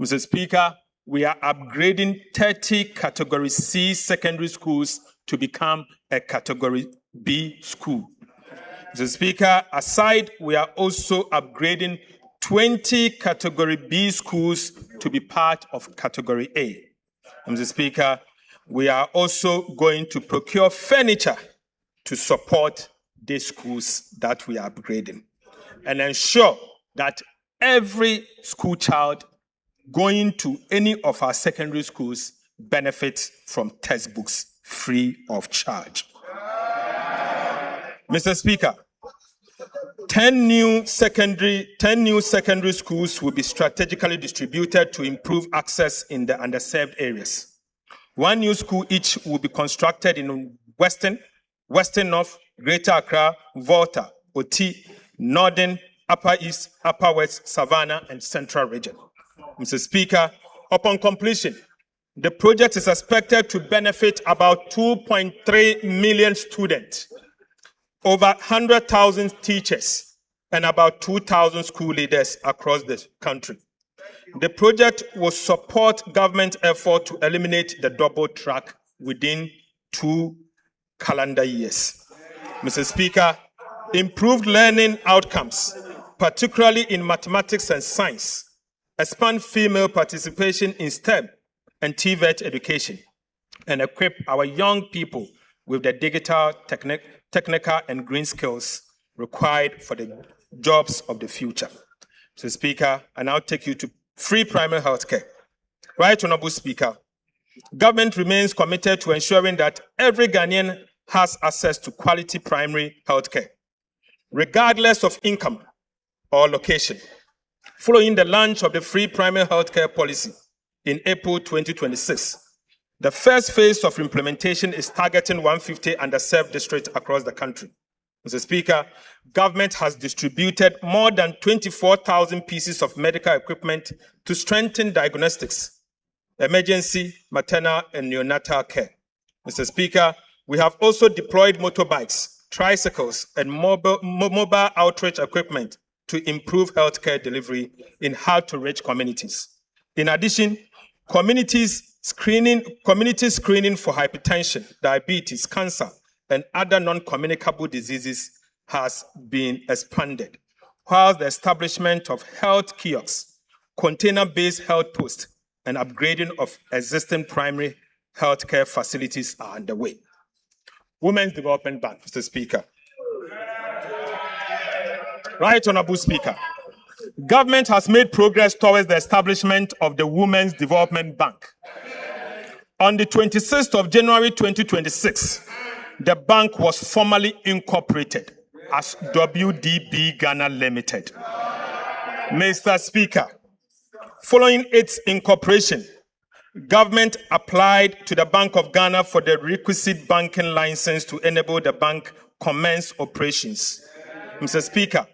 Mr. Speaker, we are upgrading 30 Category C secondary schools to become a Category B school. Mr. Speaker, aside, we are also upgrading 20 Category B schools to be part of Category A. Mr. Speaker, we are also going to procure furniture to support the schools that we are upgrading and ensure that every school child going to any of our secondary schools benefits from textbooks free of charge. Mr. Speaker, 10 new secondary schools will be strategically distributed to improve access in the underserved areas. One new school each will be constructed in Western North, Greater Accra, Volta, Oti, Northern, Upper East, Upper West, Savannah, and Central Region. Mr. Speaker, upon completion, the project is expected to benefit about 2.3 million students, over 100,000 teachers, and about 2,000 school leaders across the country. The project will support government effort to eliminate the double track within 2 calendar years. Mr. Speaker, improved learning outcomes, particularly in mathematics and science, expand female participation in STEM and TVET education, and equip our young people with the digital, technical, and green skills required for the jobs of the future. Mr. Speaker, I now take you to free primary health care. Right Honorable Speaker, government remains committed to ensuring that every Ghanaian has access to quality primary health care, regardless of income or location. Following the launch of the free primary health care policy in April 2026, the first phase of implementation is targeting 150 underserved districts across the country. Mr. Speaker, government has distributed more than 24,000 pieces of medical equipment to strengthen diagnostics, emergency, maternal, and neonatal care. Mr. Speaker, we have also deployed motorbikes, tricycles, and mobile outreach equipment to improve healthcare delivery in hard-to-reach communities. In addition, community screening for hypertension, diabetes, cancer, and other non-communicable diseases has been expanded, while the establishment of health kiosks, container-based health posts, and upgrading of existing primary healthcare facilities are underway. Women's Development Bank, Mr. Speaker. Right Honorable Speaker, government has made progress towards the establishment of the Women's Development Bank. On the 26th of January 2026, the bank was formally incorporated as WDB Ghana Limited. Mr. Speaker, following its incorporation, government applied to the Bank of Ghana for the requisite banking license to enable the bank commence operations. Mr. Speaker,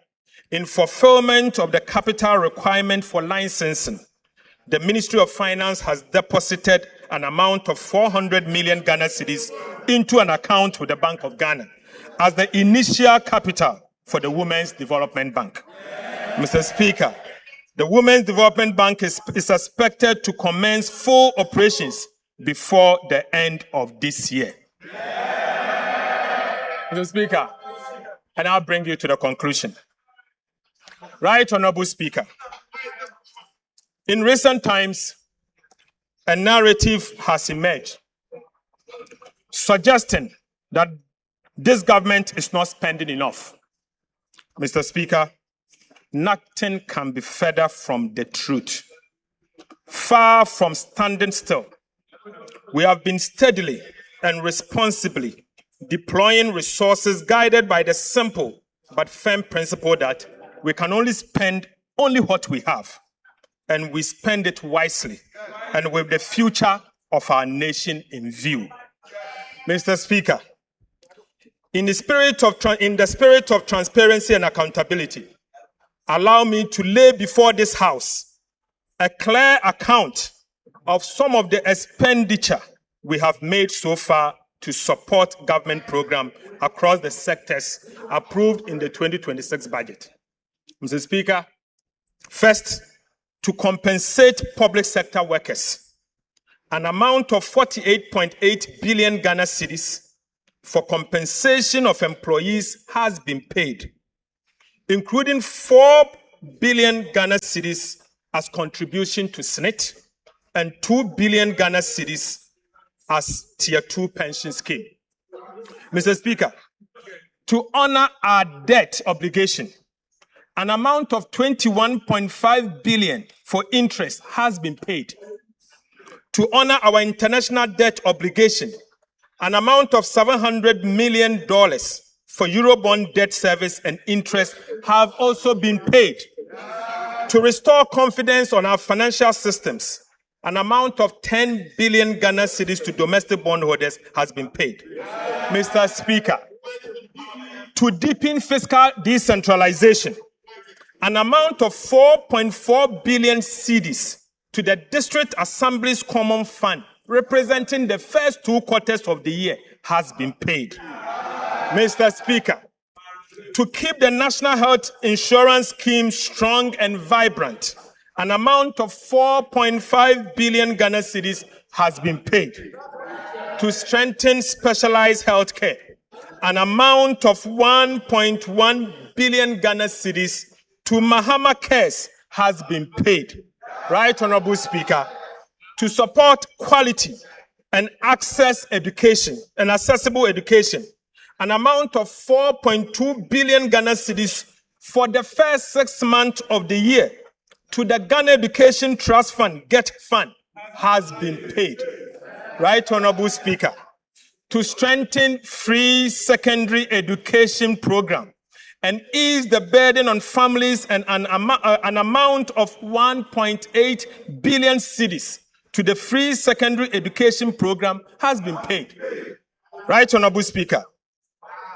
in fulfillment of the capital requirement for licensing, the Ministry of Finance has deposited an amount of 400 million Ghana cedis into an account with the Bank of Ghana as the initial capital for the Women's Development Bank. Mr. Speaker, the Women's Development Bank is expected to commence full operations before the end of this year. Mr. Speaker, and I'll bring you to the conclusion. Right Honorable Speaker, in recent times, a narrative has emerged suggesting that this government is not spending enough. Mr. Speaker, nothing can be further from the truth. Far from standing still, we have been steadily and responsibly deploying resources guided by the simple but firm principle that we can only spend only what we have, and we spend it wisely and with the future of our nation in view. Mr. Speaker, in the spirit of transparency and accountability, allow me to lay before this House a clear account of some of the expenditure we have made so far to support government programs across the sectors approved in the 2026 budget. Mr. Speaker, first, to compensate public sector workers, an amount of 48.8 billion Ghana cedis for compensation of employees has been paid, including 4 billion Ghana cedis as contribution to SNIT and 2 billion Ghana cedis as Tier 2 pension scheme. Mr. Speaker, to honor our debt obligation, an amount of 21.5 billion for interest has been paid. To honor our international debt obligation, an amount of $700 million for Eurobond debt service and interest have also been paid. To restore confidence on our financial systems, an amount of 10 billion Ghana cedis to domestic bondholders has been paid. Mr. Speaker, to deepen fiscal decentralization, an amount of 4.4 billion cedis to the District Assembly's Common Fund, representing the first 2 quarters of the year, has been paid. Mr. Speaker, to keep the National Health Insurance Scheme strong and vibrant, an amount of 4.5 billion Ghana cedis has been paid. To strengthen specialized health care, an amount of 1.1 billion Ghana cedis to Mahama Cares has been paid. Right Honorable Speaker, to support quality and access education and accessible education, an amount of 4.2 billion Ghana cedis for the first 6 months of the year to the Ghana Education Trust Fund, GET Fund, has been paid. Right Honorable Speaker, to strengthen free secondary education program and ease the burden on families, and an amount of 1.8 billion cedis to the free secondary education program has been paid. Right Honorable Speaker,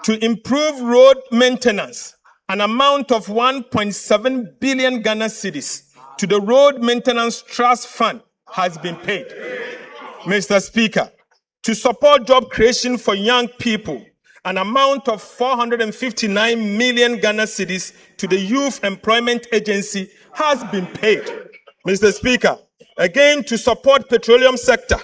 to improve road maintenance, an amount of 1.7 billion Ghana cedis to the Road Maintenance Trust Fund has been paid. Mr. Speaker, to support job creation for young people, an amount of 459 million Ghana cedis to the Youth Employment Agency has been paid. Mr. Speaker, again to support petroleum sector,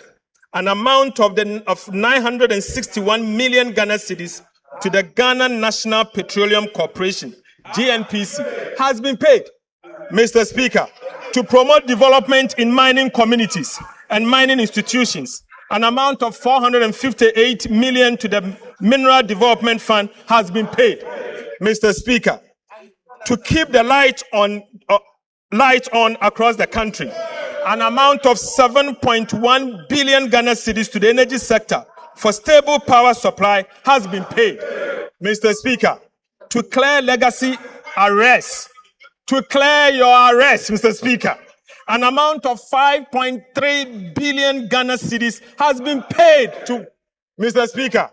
an amount of 961 million Ghana cedis to the Ghana National Petroleum Corporation, GNPC, has been paid. Mr. Speaker, to promote development in mining communities and mining institutions, an amount of 458 million to the Mineral Development Fund has been paid. Mr. Speaker, to keep the light on across the country, an amount of 7.1 billion Ghana cedis to the energy sector for stable power supply has been paid. Mr. Speaker, to clear legacy arrests, to clear your arrest, Mr. Speaker, an amount of 5.3 billion Ghana cedis has been paid to, Mr. Speaker,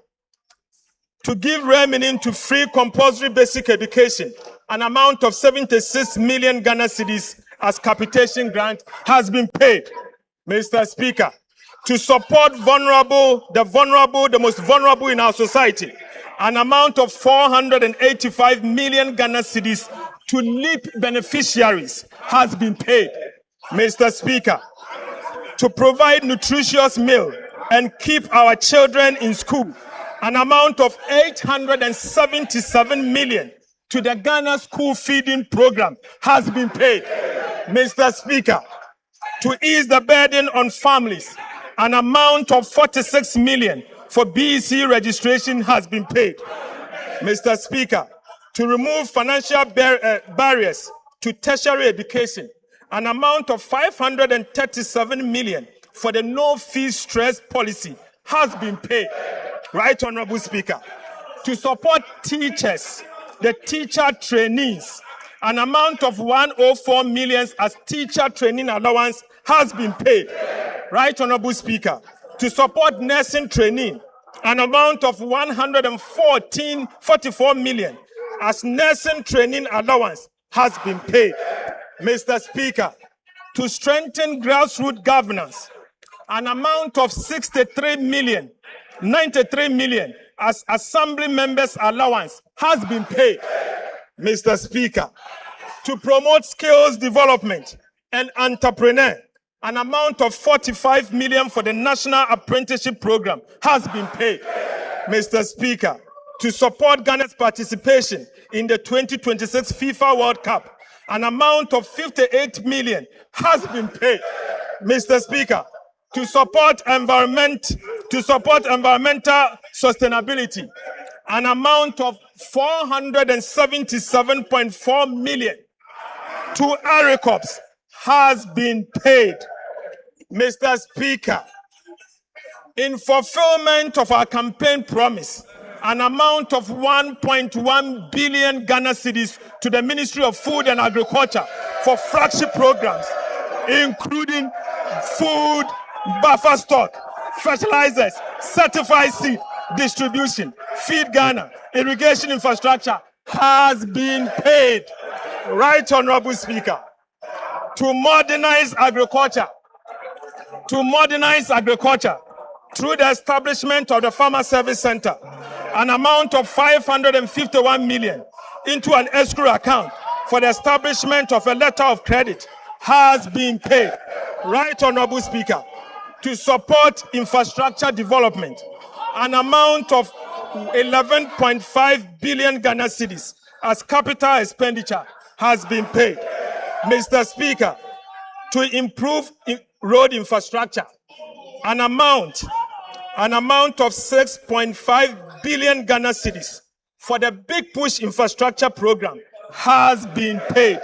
to give remaining to free compulsory basic education, an amount of 76 million Ghana cedis as capitation grant has been paid. Mr. Speaker, to support the most vulnerable in our society, an amount of 485 million Ghana cedis to LEAP beneficiaries has been paid. Mr. Speaker, to provide nutritious meal and keep our children in school, an amount of 877 million to the Ghana School Feeding Program has been paid. Mr. Speaker, to ease the burden on families, an amount of 46 million for BEC registration has been paid. Mr. Speaker, to remove financial barriers to tertiary education, an amount of 537 million for the no-fee stress policy has been paid. Right, Honorable Speaker, to support teachers, the teacher trainees, an amount of 104 million as teacher training allowance has been paid. Right, Honorable Speaker, to support nursing training, an amount of 144 million as nursing training allowance has been paid. Mr. Speaker, to strengthen grassroots governance, an amount of 93 million as assembly members allowance has been paid. Mr. Speaker, to promote skills development and entrepreneur, an amount of 45 million for the National Apprenticeship Program has been paid. Mr. Speaker, to support Ghana's participation in the 2026 FIFA World Cup, an amount of 58 million has been paid. Mr. Speaker, to support environmental sustainability, an amount of 477.4 million to ARICOPS has been paid. Mr. Speaker, in fulfillment of our campaign promise, an amount of 1.1 billion Ghana cedis to the Ministry of Food and Agriculture for flagship programs, including food, buffer stock, fertilizers, certified seed distribution, Feed Ghana, irrigation infrastructure, has been paid. Right, Honorable Speaker, to modernize agriculture through the establishment of the Farmer Service Center, an amount of 551 million into an escrow account for the establishment of a letter of credit has been paid. Right, Honorable Speaker, to support infrastructure development, an amount of 11.5 billion Ghana cedis as capital expenditure has been paid. Mr. Speaker, to improve road infrastructure, an amount of 6.5 billion Ghana cedis for the Big Push infrastructure program has been paid.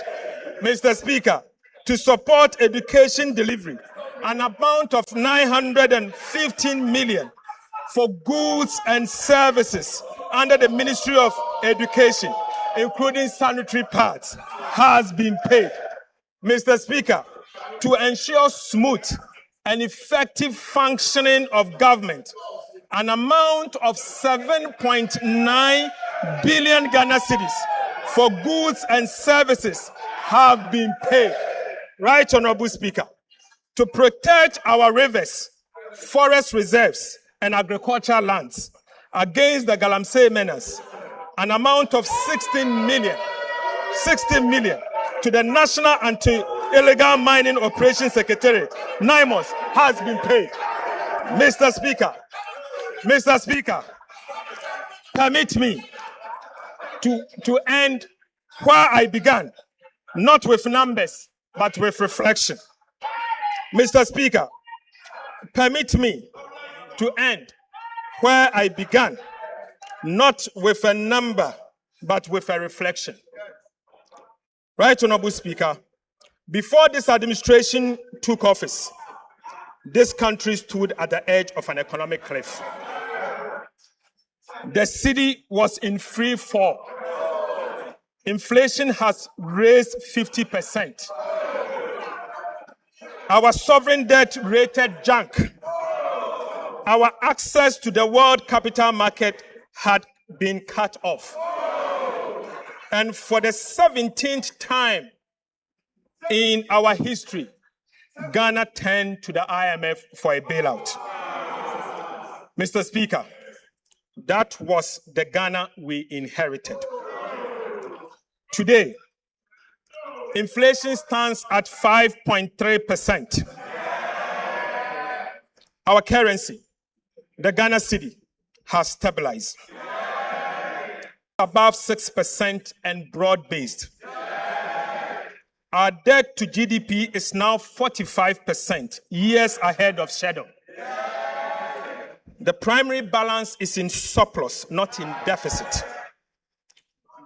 Mr. Speaker, to support education delivery, an amount of 915 million for goods and services under the Ministry of Education, including sanitary pads, has been paid. Mr. Speaker, to ensure smooth and effective functioning of government, an amount of 7.9 billion Ghana cedis for goods and services have been paid. Right, Honorable Speaker, to protect our rivers, forest reserves, and agricultural lands, against the Galamsey menace, an amount of 16 million to the National Anti-Illegal Mining Operations Secretariat, NIMOS, has been paid. Mr. Speaker, permit me to end where I began, not with numbers, but with reflection. Mr. Speaker, permit me to end where I began, not with a number, but with a reflection. Right, Honorable Speaker, before this administration took office, this country stood at the edge of an economic cliff. The city was in free fall. Inflation has raised 50%. Our sovereign debt rated junk. Our access to the world capital market had been cut off. And for the 17th time in our history, Ghana turned to the IMF for a bailout. Mr. Speaker, that was the Ghana we inherited. Today, inflation stands at 5.3%. Our currency, the Ghana cedi, has stabilized above 6% and broad-based. Our debt to GDP is now 45%, years ahead of schedule. The primary balance is in surplus, not in deficit.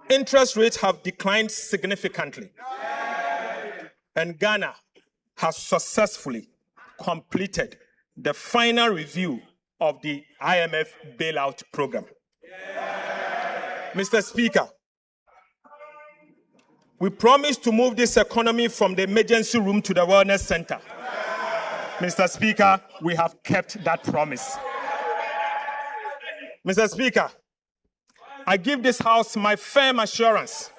Interest rates have declined significantly. And Ghana has successfully completed the final review of the IMF bailout program. Mr. Speaker, we promised to move this economy from the emergency room to the wellness center. Mr. Speaker, we have kept that promise. Mr. Speaker, I give this House my firm assurance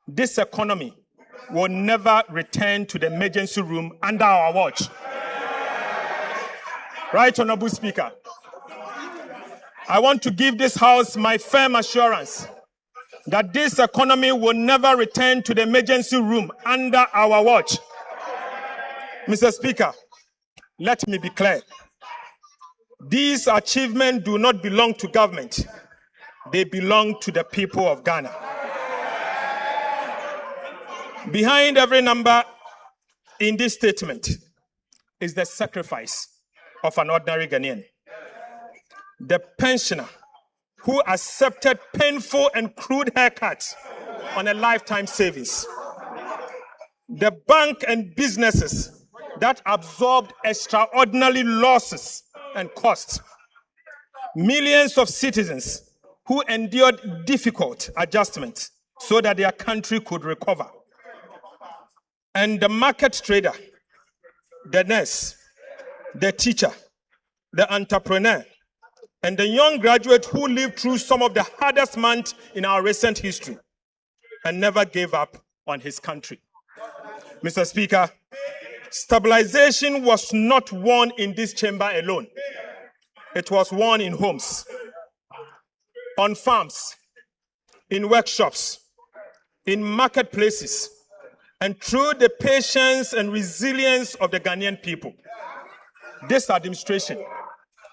this economy will never return to the emergency room under our watch. Right, Honorable Speaker? I want to give this House my firm assurance that this economy will never return to the emergency room under our watch. Mr. Speaker, let me be clear. These achievements do not belong to government. They belong to the people of Ghana. Behind every number in this statement is the sacrifice of an ordinary Ghanaian. The pensioner who accepted painful and crude haircuts on a lifetime savings. The bank and businesses that absorbed extraordinary losses and costs. Millions of citizens who endured difficult adjustments so that their country could recover. And the market trader, the nurse, the teacher, the entrepreneur, and the young graduate who lived through some of the hardest months in our recent history and never gave up on his country. Mr. Speaker, stabilization was not won in this chamber alone. It was won in homes, on farms, in workshops, in marketplaces, and through the patience and resilience of the Ghanaian people. This administration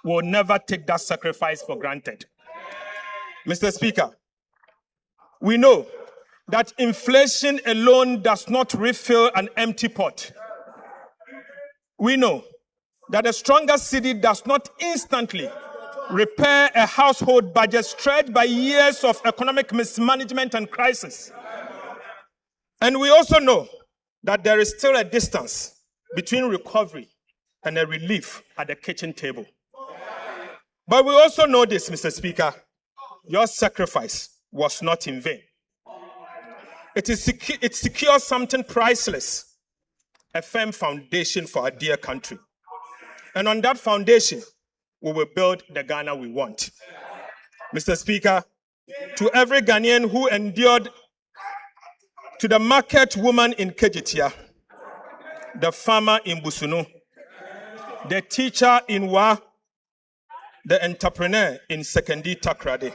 will never take that sacrifice for granted. Mr. Speaker, we know that inflation alone does not refill an empty pot. We know that a stronger cedi does not instantly repair a household budget stretched by years of economic mismanagement and crisis. And we also know that there is still a distance between recovery and a relief at the kitchen table. But we also know this, Mr. Speaker, your sacrifice was not in vain. It secures something priceless, a firm foundation for our dear country. And on that foundation, we will build the Ghana we want. Mr. Speaker, to every Ghanaian who endured, to the market woman in Kejitia, the farmer in Busunu, the teacher in Wa, the entrepreneur in Sekondi Takrade,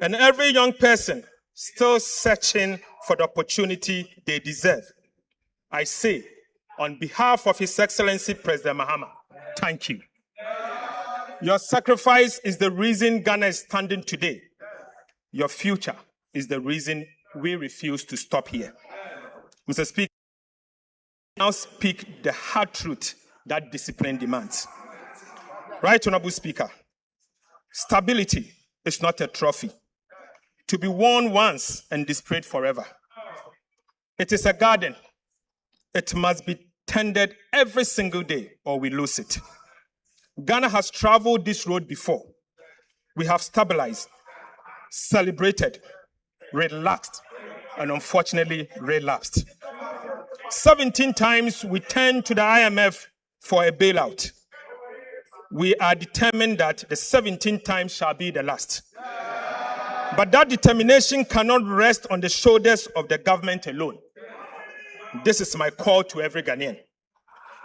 and every young person still searching for the opportunity they deserve, I say, on behalf of His Excellency President Mahama, thank you. Your sacrifice is the reason Ghana is standing today. Your future is the reason we refuse to stop here. Mr. Speaker, I now speak the hard truth that discipline demands. Right Honorable Speaker, stability is not a trophy to be worn once and displayed forever. It is a garden. It must be tended every single day or we lose it. Ghana has traveled this road before. We have stabilized, celebrated, relaxed, and unfortunately relapsed. 17 times we turned to the IMF for a bailout. We are determined that the 17th time shall be the last. But that determination cannot rest on the shoulders of the government alone. This is my call to every Ghanaian.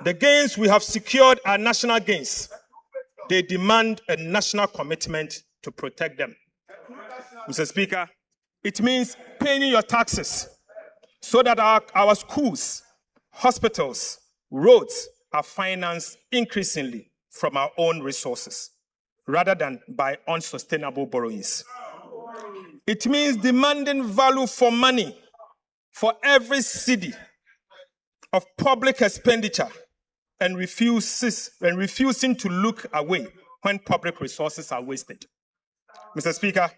The gains we have secured are national gains. They demand a national commitment to protect them. Mr. Speaker, it means paying your taxes so that our schools, hospitals, roads are financed increasingly from our own resources rather than by unsustainable borrowings. It means demanding value for money for every cedi of public expenditure and refusing to look away when public resources are wasted. Mr. Speaker,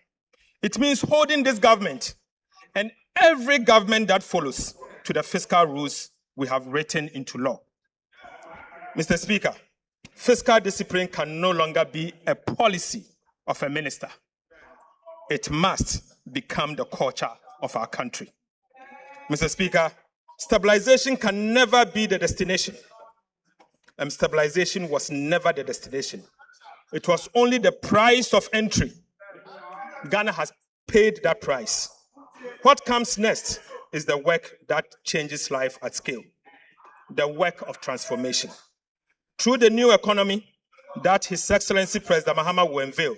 it means holding this government and every government that follows to the fiscal rules we have written into law. Mr. Speaker, fiscal discipline can no longer be a policy of a minister. It must become the culture of our country. Mr. Speaker, stabilization can never be the destination. And stabilization was never the destination. It was only the price of entry. Ghana has paid that price. What comes next is the work that changes life at scale, the work of transformation. Through the new economy that His Excellency President Mahama will unveil,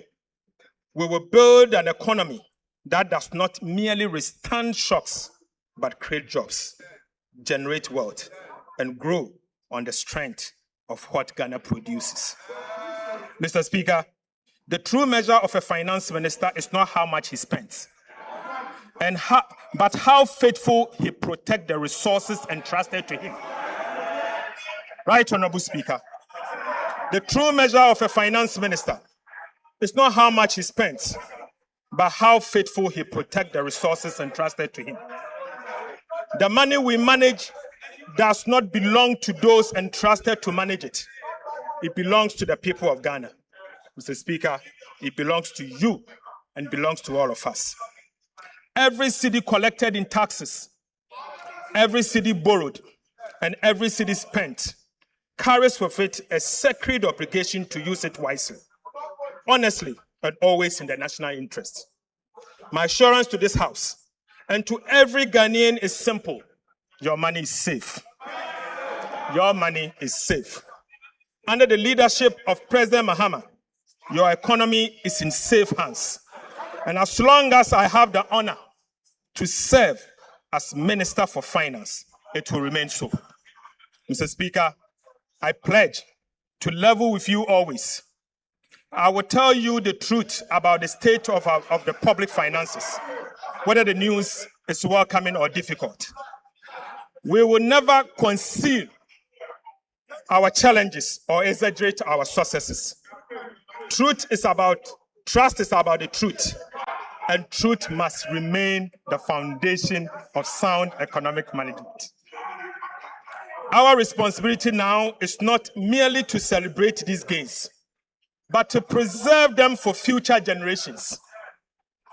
we will build an economy that does not merely withstand shocks, but create jobs, generate wealth, and grow on the strength of what Ghana produces. Mr. Speaker, the true measure of a finance minister is not how much he spends, but how faithful he protects the resources entrusted to him. Right, Honorable Speaker. The true measure of a finance minister is not how much he spends, but how faithful he protects the resources entrusted to him. The money we manage does not belong to those entrusted to manage it. It belongs to the people of Ghana. Mr. Speaker, it belongs to you and belongs to all of us. Every cedi collected in taxes, every cedi borrowed, and every cedi spent carries with it a sacred obligation to use it wisely, honestly, and always in the national interest. My assurance to this House and to every Ghanaian is simple. Your money is safe. Your money is safe. Under the leadership of President Mahama, your economy is in safe hands. And as long as I have the honor to serve as Minister for Finance, it will remain so. Mr. Speaker, I pledge to level with you always. I will tell you the truth about the state of the public finances, whether the news is welcoming or difficult. We will never conceal our challenges or exaggerate our successes. Trust is about the truth, and truth must remain the foundation of sound economic management. Our responsibility now is not merely to celebrate these gains, but to preserve them for future generations.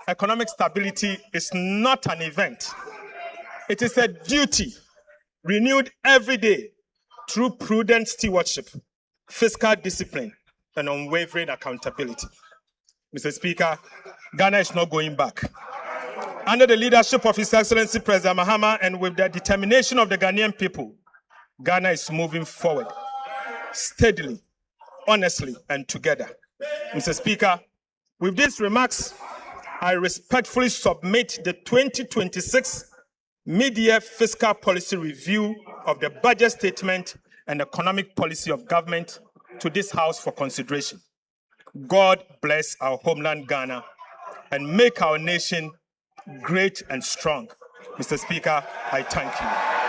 Economic stability is not an event. It is a duty renewed every day through prudent stewardship, fiscal discipline, and unwavering accountability. Mr. Speaker, Ghana is not going back. Under the leadership of His Excellency President Mahama and with the determination of the Ghanaian people, Ghana is moving forward steadily, honestly, and together. Mr. Speaker, with these remarks, I respectfully submit the 2026 mid-year fiscal policy review of the budget statement and economic policy of government to this House for consideration. God bless our homeland Ghana and make our nation great and strong. Mr. Speaker, I thank you.